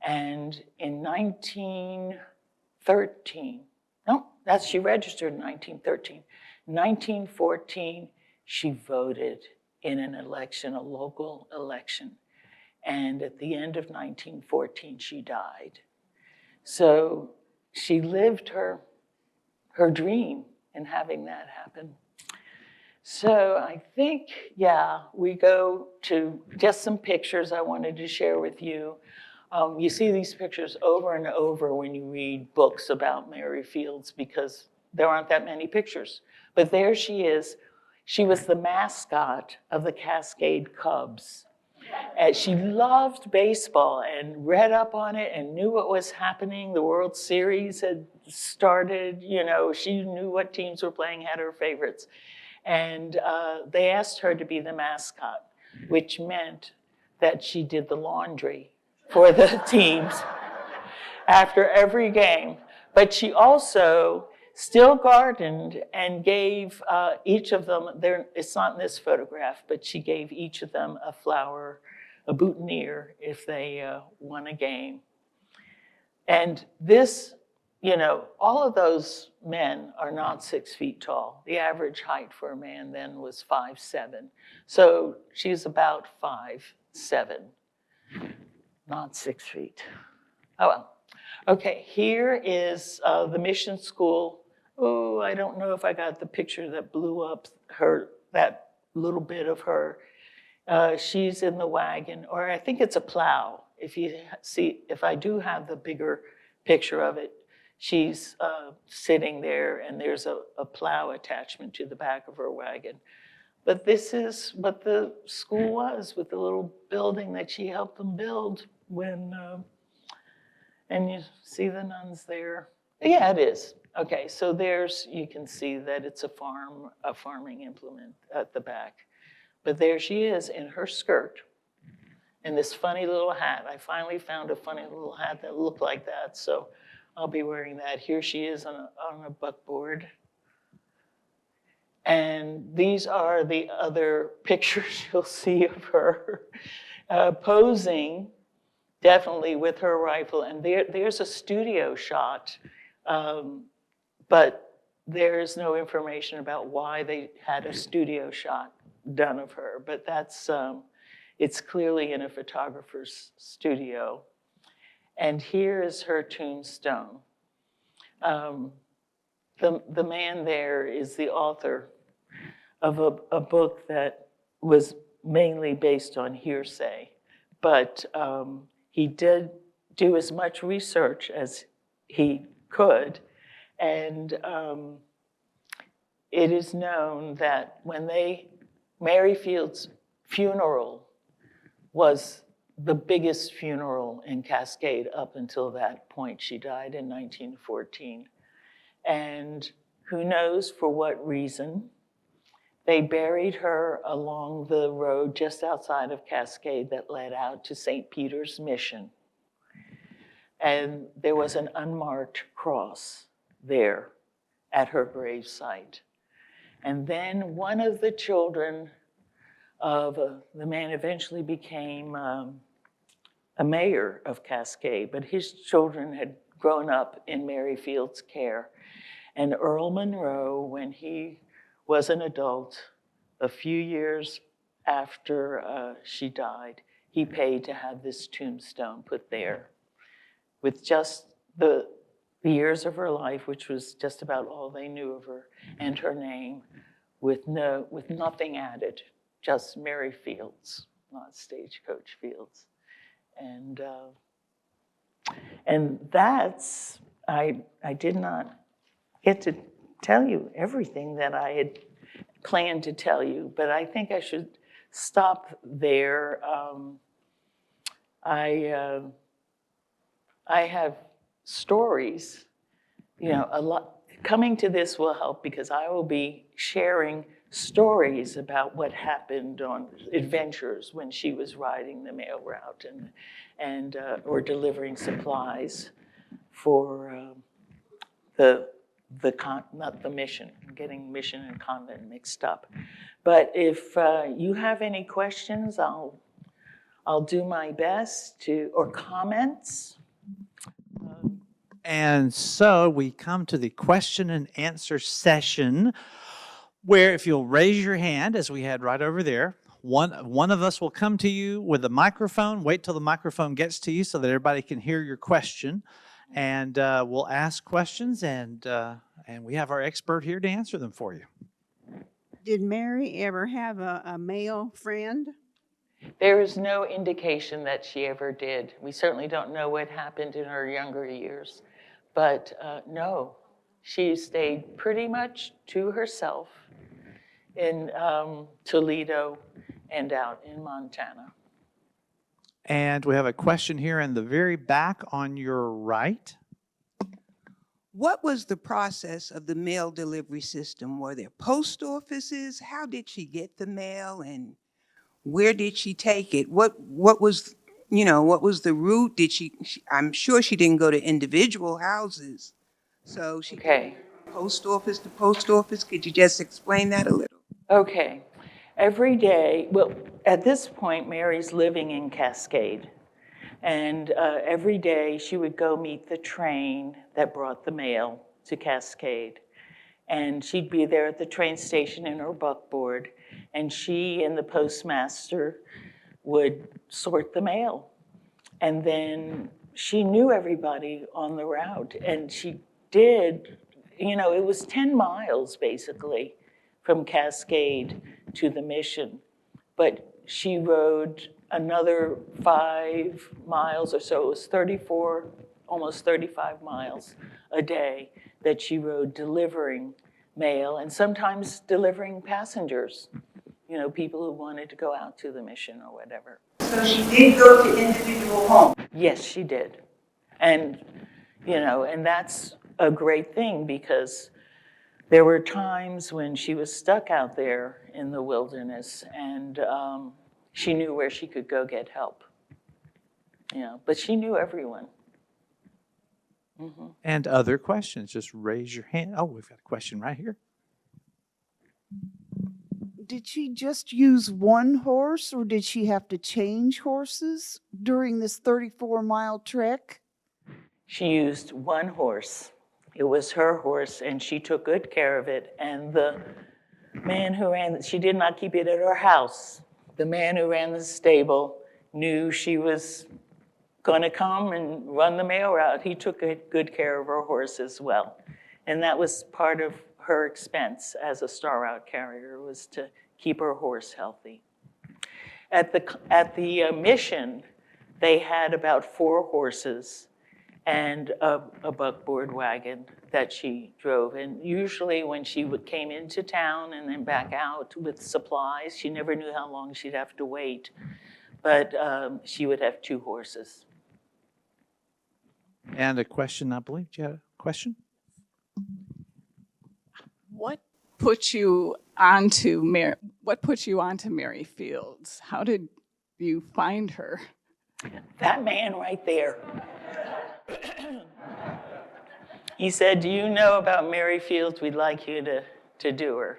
And in 1913, she registered in 1913. 1914, she voted in an election, a local election. And at the end of 1914, she died. So she lived her dream in having that happen. So I think, we go to just some pictures I wanted to share with you. You see these pictures over and over when you read books about Mary Fields because there aren't that many pictures. But there she is. She was the mascot of the Cascade Cubs. And she loved baseball and read up on it and knew what was happening. The World Series had started, she knew what teams were playing, had her favorites. And they asked her to be the mascot, which meant that she did the laundry for the teams after every game. But she also still gardened and gave each of them, it's not in this photograph, but she gave each of them a flower, a boutonniere, if they won a game. And this, all of those men are not 6 feet tall. The average height for a man then was 5'7". So she's about 5'7", not 6 feet. Oh well. Okay, here is the mission school. Oh, I don't know if I got the picture that blew up that little bit of her. She's in the wagon, or I think it's a plow. If I do have the bigger picture of it, she's sitting there and there's a plow attachment to the back of her wagon. But this is what the school was, with the little building that she helped them build when, and you see the nuns there. Yeah, it is. Okay, so there's, you can see that it's a farming implement at the back. But there she is in her skirt and this funny little hat. I finally found a funny little hat that looked like that, so I'll be wearing that. Here she is on a buckboard. And these are the other pictures you'll see of her posing, definitely with her rifle. And there's a studio shot, but there's no information about why they had a studio shot done of her. But that's, it's clearly in a photographer's studio. And here is her tombstone. The man there is the author of a book that was mainly based on hearsay, but he did do as much research as he could, and it is known that when Mary Field's funeral was the biggest funeral in Cascade up until that point. She died in 1914. And who knows for what reason, they buried her along the road just outside of Cascade that led out to St. Peter's Mission. And there was an unmarked cross there at her grave site. And then one of the children of the man eventually became a mayor of Cascade, but his children had grown up in Mary Field's care. And Earl Monroe, when he was an adult, a few years after she died, he paid to have this tombstone put there with just the years of her life, which was just about all they knew of her, and her name, with nothing added, just Mary Fields, not Stagecoach Fields. And that's, I did not get to tell you everything that I had planned to tell you, but I think I should stop there. I have stories, you know, a lot. Coming to this will help because I will be sharing stories about what happened on adventures when she was riding the mail route and or delivering supplies for not the mission. I'm getting mission and convent mixed up. But if you have any questions, I'll do my best to, or comments. And so we come to the question and answer session, where if you'll raise your hand, as we had right over there, one of us will come to you with a microphone. Wait till the microphone gets to you so that everybody can hear your question. And we'll ask questions, and we have our expert here to answer them for you. Did Mary ever have a male friend? There is no indication that she ever did. We certainly don't know what happened in her younger years. But no, she stayed pretty much to herself in Toledo and out in Montana. And we have a question here in the very back on your right. What was the process of the mail delivery system? Were there post offices? How did she get the mail, and where did she take it? What was, you know, what was the route? Did she I'm sure she didn't go to individual houses. So she Okay. post office to post office. Could you just explain that a little? Okay. Every day, well, at this point, Mary's living in Cascade. And every day she would go meet the train that brought the mail to Cascade. And she'd be there at the train station in her buckboard. And she and the postmaster would sort the mail. And then she knew everybody on the route. And she did, you know, it was 10 miles basically from Cascade to the mission. But she rode another 5 miles or so. It was 34, almost 35 miles a day that she rode delivering mail and sometimes delivering passengers people who wanted to go out to the mission or whatever. So she did go to individual homes. Yes, she did. And, and that's a great thing because there were times when she was stuck out there in the wilderness and she knew where she could go get help. But she knew everyone. And other questions, just raise your hand. Oh, we've got a question right here. Did she just use one horse or did she have to change horses during this 34-mile trek? She used one horse. It was her horse, and she took good care of it. And the man who she did not keep it at her house. The man who ran the stable knew she was going to come and run the mail route. He took good care of her horse as well. And that was part of her expense as a Star Route carrier, was to keep her horse healthy. At the mission, they had about 4 horses and a buckboard wagon that she drove. And usually when she came into town and then back out with supplies, she never knew how long she'd have to wait. But she would have 2 horses. And a question, I believe. Do you have a question? What put you onto Mary Fields? How did you find her? That man right there. He said, "Do you know about Mary Fields? We'd like you to do her."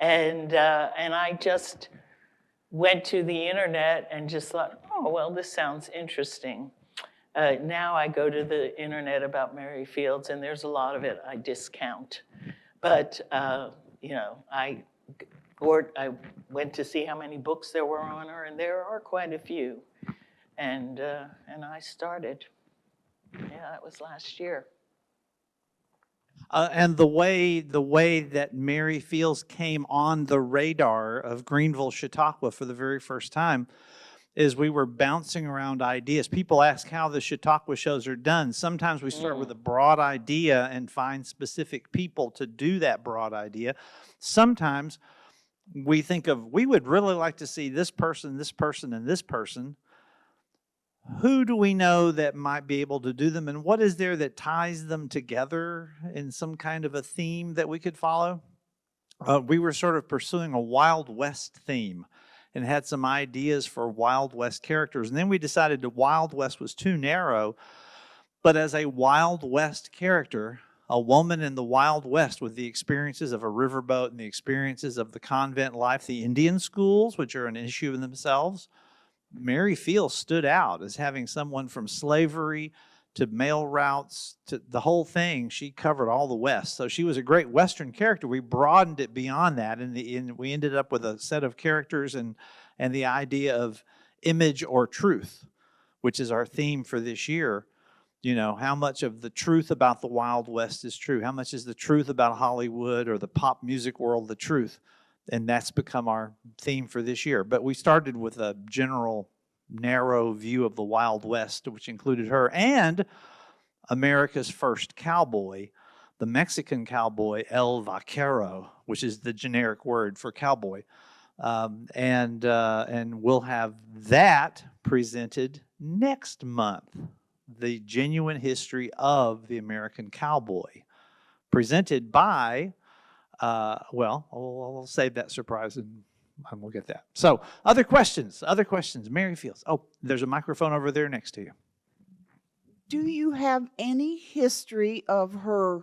And I just went to the internet and just thought, oh, well, this sounds interesting. Now I go to the internet about Mary Fields, and there's a lot of it I discount. But, I went to see how many books there were on her, and there are quite a few. And I started. Yeah, that was last year. And the way that Mary Fields came on the radar of Greenville, Chautauqua for the very first time is we were bouncing around ideas. People ask how the Chautauqua shows are done. Sometimes we start with a broad idea and find specific people to do that broad idea. Sometimes we think of, we would really like to see this person, and this person. Who do we know that might be able to do them, and what is there that ties them together in some kind of a theme that we could follow? We were sort of pursuing a Wild West theme and had some ideas for Wild West characters. And then we decided the Wild West was too narrow, but as a Wild West character, a woman in the Wild West with the experiences of a riverboat and the experiences of the convent life, the Indian schools, which are an issue in themselves, Mary Fields stood out as having someone from slavery to mail routes to the whole thing. She covered all the West. So she was a great Western character. We broadened it beyond that, and we ended up with a set of characters and the idea of image or truth, which is our theme for this year. How much of the truth about the Wild West is true? How much is the truth about Hollywood or the pop music world the truth? And that's become our theme for this year. But we started with a general, narrow view of the Wild West, which included her and America's first cowboy, the Mexican cowboy, El Vaquero, which is the generic word for cowboy. And we'll have that presented next month, the genuine history of the American cowboy, presented by... I'll save that surprise and we'll get that. So, other questions? Mary Fields. Oh, there's a microphone over there next to you. Do you have any history of her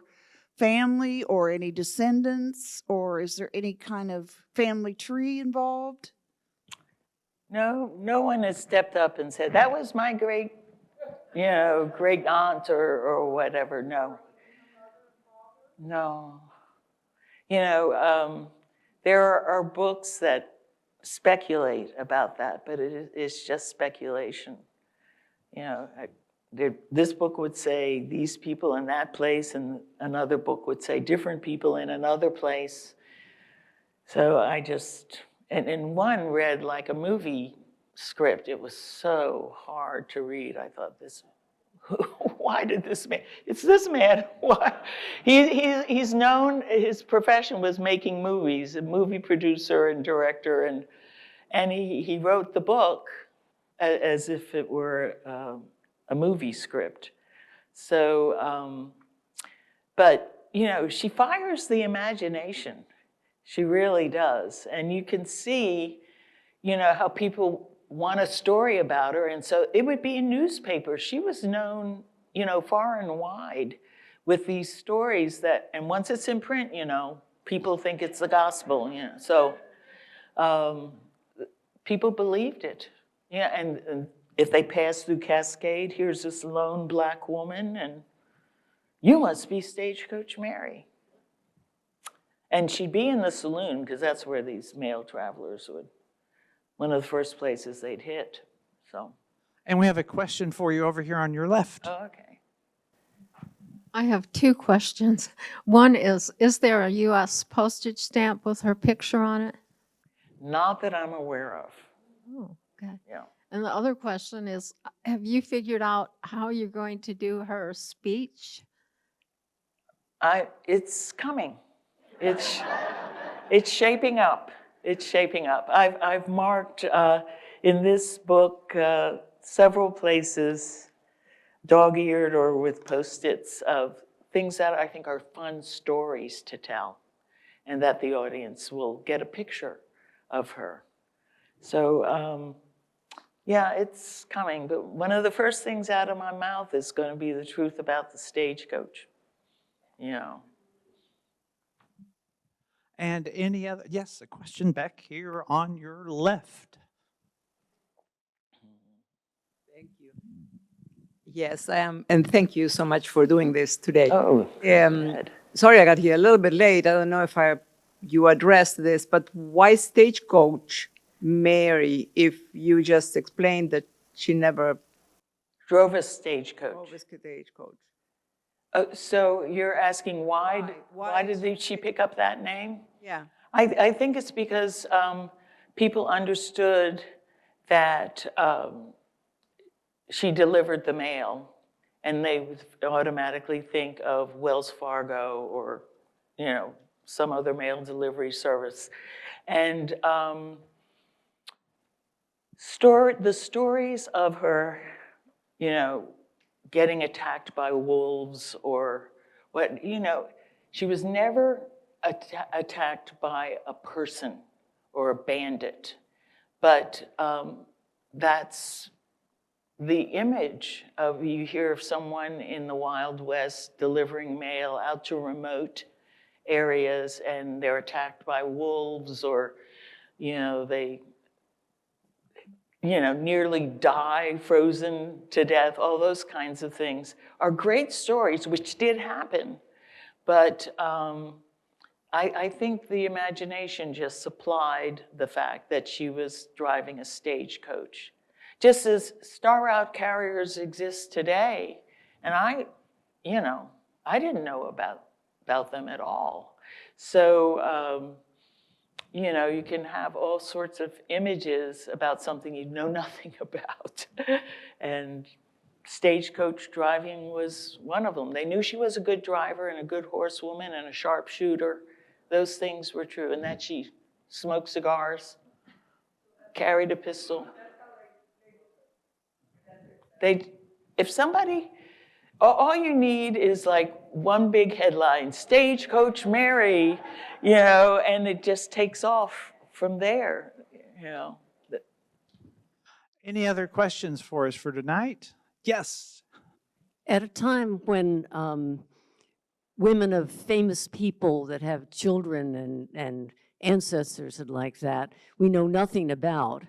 family or any descendants, or is there any kind of family tree involved? No one has stepped up and said, that was my great aunt or whatever. No. There are books that speculate about that, but it's just speculation. This book would say these people in that place, and another book would say different people in another place. So and one read like a movie script. It was so hard to read. I thought, why did this man, it's this man, why? He's known, his profession was making movies, a movie producer and director, and he wrote the book as if it were a movie script. So, but, you know, she fires the imagination. She really does. And you can see, you know, how people want a story about her. And so it would be in newspapers. She was known, you know, far and wide with these stories that, and once it's in print, you know, people think it's the gospel, you know. So people believed it. Yeah, and if they pass through Cascade, here's this lone Black woman, and you must be Stagecoach Mary. And she'd be in the saloon, because that's where these male travelers would, one of the first places they'd hit, so. And we have a question for you over here on your left. Oh, okay. I have two questions. One is there a U.S. postage stamp with her picture on it? Not that I'm aware of, Oh, okay. yeah. And the other question is, have you figured out how you're going to do her speech? It's coming. It's shaping up. It's shaping up. I've marked in this book several places, dog-eared or with Post-its, of things that I think are fun stories to tell, and that the audience will get a picture of her. So yeah, it's coming. But one of the first things out of my mouth is going to be the truth about the stagecoach. You know. And any other, yes, a question back here on your left. Thank you. Yes, I am, and thank you so much for doing this today. Oh, Sorry I got here a little bit late. I don't know if you addressed this, but why Stagecoach Mary if you just explained that she never drove a stagecoach. drove a stagecoach? So you're asking why Why did she pick up that name? Yeah. I think it's because people understood that she delivered the mail, and they would automatically think of Wells Fargo or, you know, some other mail delivery service. And the stories of her, you know, getting attacked by wolves or what, you know, she was never attacked by a person or a bandit, but that's the image of, you hear of someone in the Wild West delivering mail out to remote areas and they're attacked by wolves, or, you know, they, you know, nearly die, frozen to death. All those kinds of things are great stories, which did happen. But I think the imagination just supplied the fact that she was driving a stagecoach. Just as Star Route carriers exist today, and I didn't know about them at all. So, you know, you can have all sorts of images about something you know nothing about. And stagecoach driving was one of them. They knew she was a good driver and a good horsewoman and a sharpshooter. Those things were true, and that she smoked cigars, carried a pistol. If somebody, all you need is like one big headline, Stagecoach Mary, you know, and it just takes off from there, you know. Any other questions for us for tonight? Yes. At a time when women of famous people that have children and ancestors and like that, we know nothing about.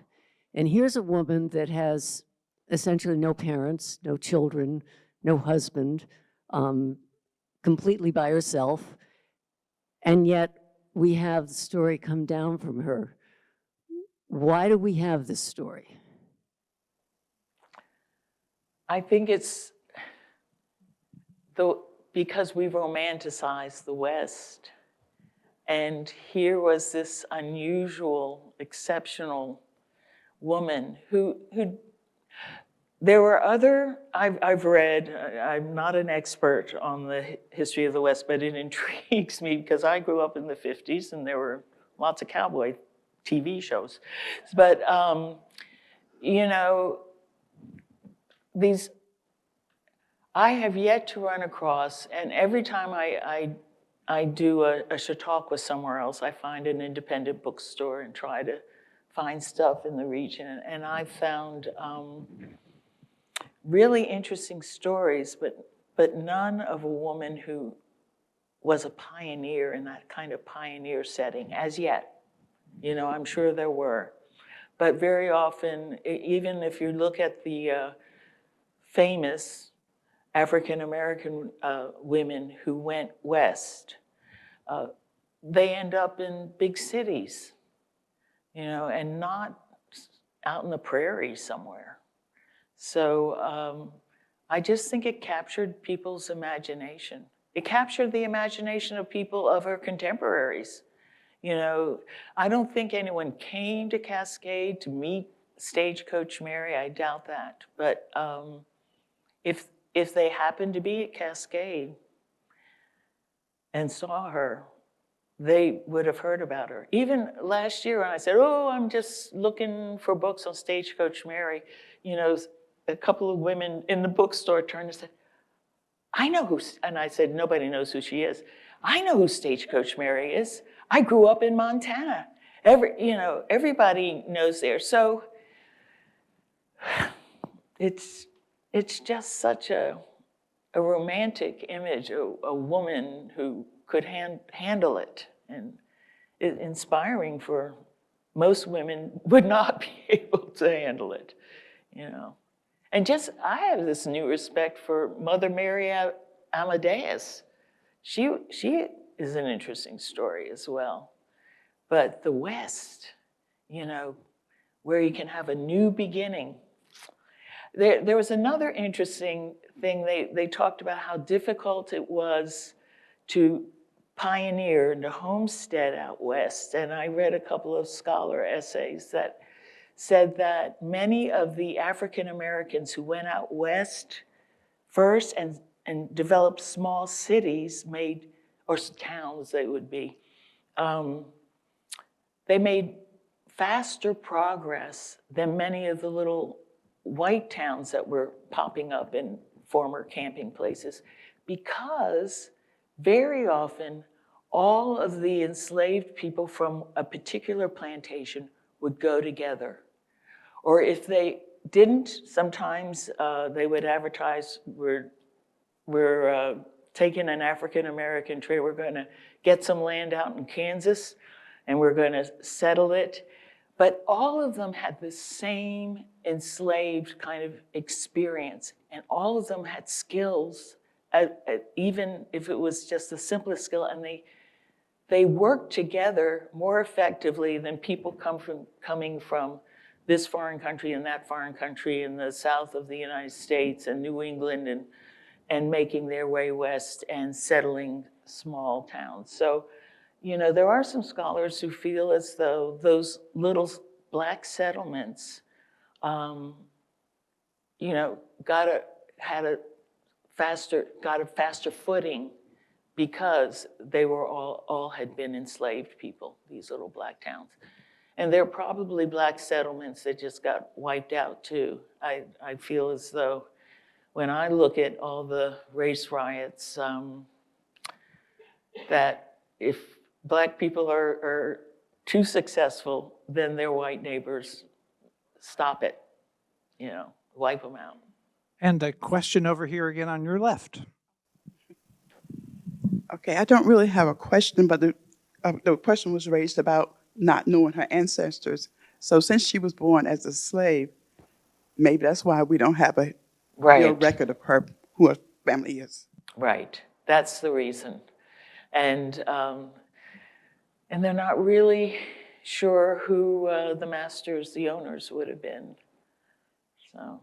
And here's a woman that has essentially no parents, no children, no husband, completely by herself. And yet we have the story come down from her. Why do we have this story? I think it's because we romanticize the West. And here was this unusual, exceptional woman who There were other, I've read, I'm not an expert on the history of the West, but it intrigues me because I grew up in the 50s and there were lots of cowboy TV shows. But, you know, I have yet to run across, and every time I do a talk with somewhere else, I find an independent bookstore and try to find stuff in the region. And I found really interesting stories, but none of a woman who was a pioneer in that kind of pioneer setting as yet. You know, I'm sure there were. But very often, even if you look at the famous African-American women who went west, they end up in big cities, you know, and not out in the prairie somewhere. So I just think it captured people's imagination. It captured the imagination of people of her contemporaries. You know, I don't think anyone came to Cascade to meet Stagecoach Mary. I doubt that. But if they happened to be at Cascade and saw her, they would have heard about her. Even last year when I said, oh, I'm just looking for books on Stagecoach Mary, you know, a couple of women in the bookstore turned and said, I know who, and I said, nobody knows who she is. I know who Stagecoach Mary is. I grew up in Montana. Everybody knows there. So it's just such a romantic image, a woman who could handle it, and inspiring for most women would not be able to handle it, you know. And just, I have this new respect for Mother Mary Amadeus. She is an interesting story as well. But the West, you know, where you can have a new beginning. There was another interesting thing. They talked about how difficult it was to pioneer and to homestead out west. And I read a couple of scholar essays that said that many of the African Americans who went out west first and developed small cities or towns they would be, they made faster progress than many of the little white towns that were popping up in former camping places, because very often all of the enslaved people from a particular plantation would go together. Or if they didn't, sometimes they would advertise, we're taking an African-American trade, we're gonna get some land out in Kansas and we're gonna settle it. But all of them had the same enslaved kind of experience, and all of them had skills, even if it was just the simplest skill, and they worked together more effectively than people coming from this foreign country and that foreign country in the south of the United States and New England, and making their way west and settling small towns. So, you know, there are some scholars who feel as though those little black settlements, you know, got a faster footing because they were all had been enslaved people, these little black towns. And there are probably black settlements that just got wiped out too. I feel as though when I look at all the race riots, that if black people are too successful, then their white neighbors stop it, you know, wipe them out. And a question over here again on your left. Okay, I don't really have a question, but the question was raised about not knowing her ancestors. So since she was born as a slave, maybe that's why we don't have a real record of who her family is. Right, that's the reason. And they're not really sure who the masters, the owners would have been. So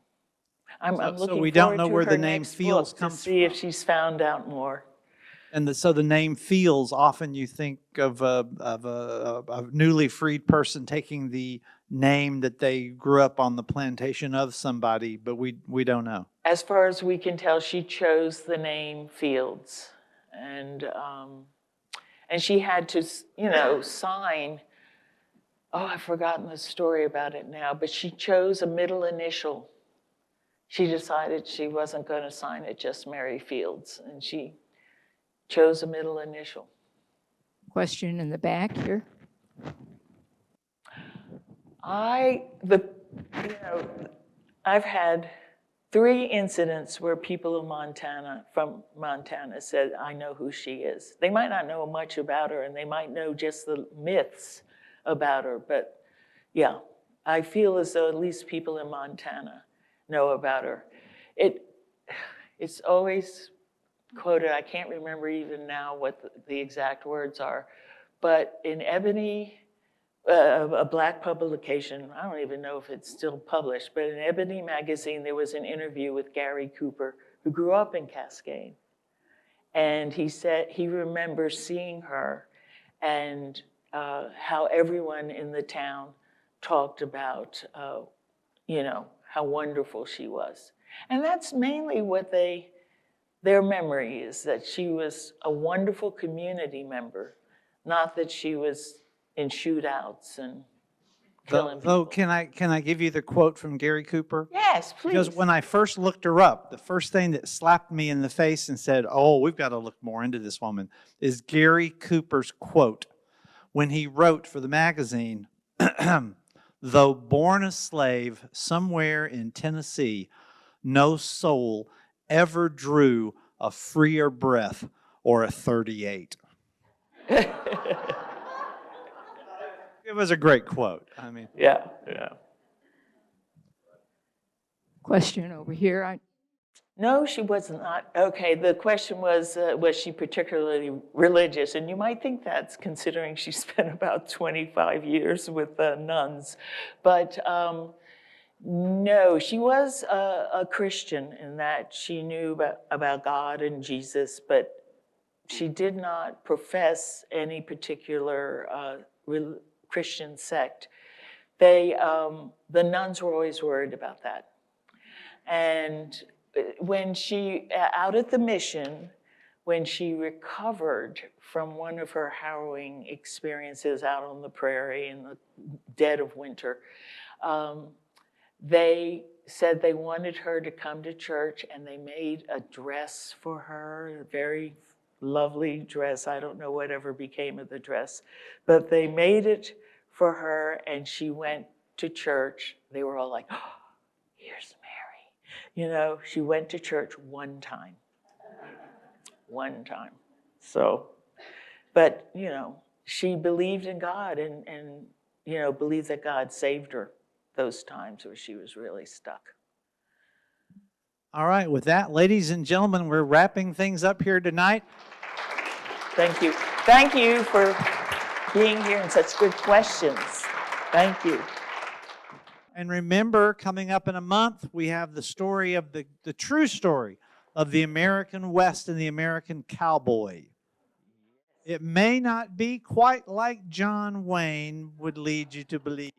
I'm looking we don't forward know to where her the name next Fields book comes to see if from. she's found out more. And so the name Fields, often you think of a newly freed person taking the name that they grew up on the plantation of somebody, but we don't know. As far as we can tell, she chose the name Fields. And she had to, sign, oh, I've forgotten the story about it now, but she chose a middle initial. She decided she wasn't going to sign it just Mary Fields, and she chose a middle initial. Question in the back here. I've had 3 incidents where people from Montana said, I know who she is. They might not know much about her, and they might know just the myths about her, but yeah, I feel as though at least people in Montana know about her. It's always quoted, I can't remember even now what the exact words are, but in Ebony, a black publication, I don't even know if it's still published, but in Ebony magazine, there was an interview with Gary Cooper, who grew up in Cascade. And he said he remembers seeing her and how everyone in the town talked about, how wonderful she was. And that's mainly what their memory is, that she was a wonderful community member, not that she was in shootouts and killing people. Can I give you the quote from Gary Cooper? Yes, please. Because when I first looked her up, the first thing that slapped me in the face and said, oh, we've got to look more into this woman, is Gary Cooper's quote when he wrote for the magazine, though born a slave somewhere in Tennessee, no soul ever drew a freer breath or a 38. It was a great quote. I mean, Yeah. Question over here. No, she was not. Okay, the question was she particularly religious? And you might think that's considering she spent about 25 years with nuns. But no, she was a Christian in that she knew about God and Jesus, but she did not profess any particular Christian sect. The nuns were always worried about that. And when she, out at the mission, when she recovered from one of her harrowing experiences out on the prairie in the dead of winter, they said they wanted her to come to church, and they made a dress for her, a very lovely dress. I don't know whatever became of the dress, but they made it for her, and she went to church. They were all like, oh, here's Mary. She went to church one time. So, but, she believed in God and believed that God saved her those times where she was really stuck. all right, with that, ladies and gentlemen, we're wrapping things up here tonight. Thank you. Thank you for being here and such good questions. Thank you. And remember, coming up in a month, we have the story of the true story of the American West and the American cowboy. It may not be quite like John Wayne would lead you to believe.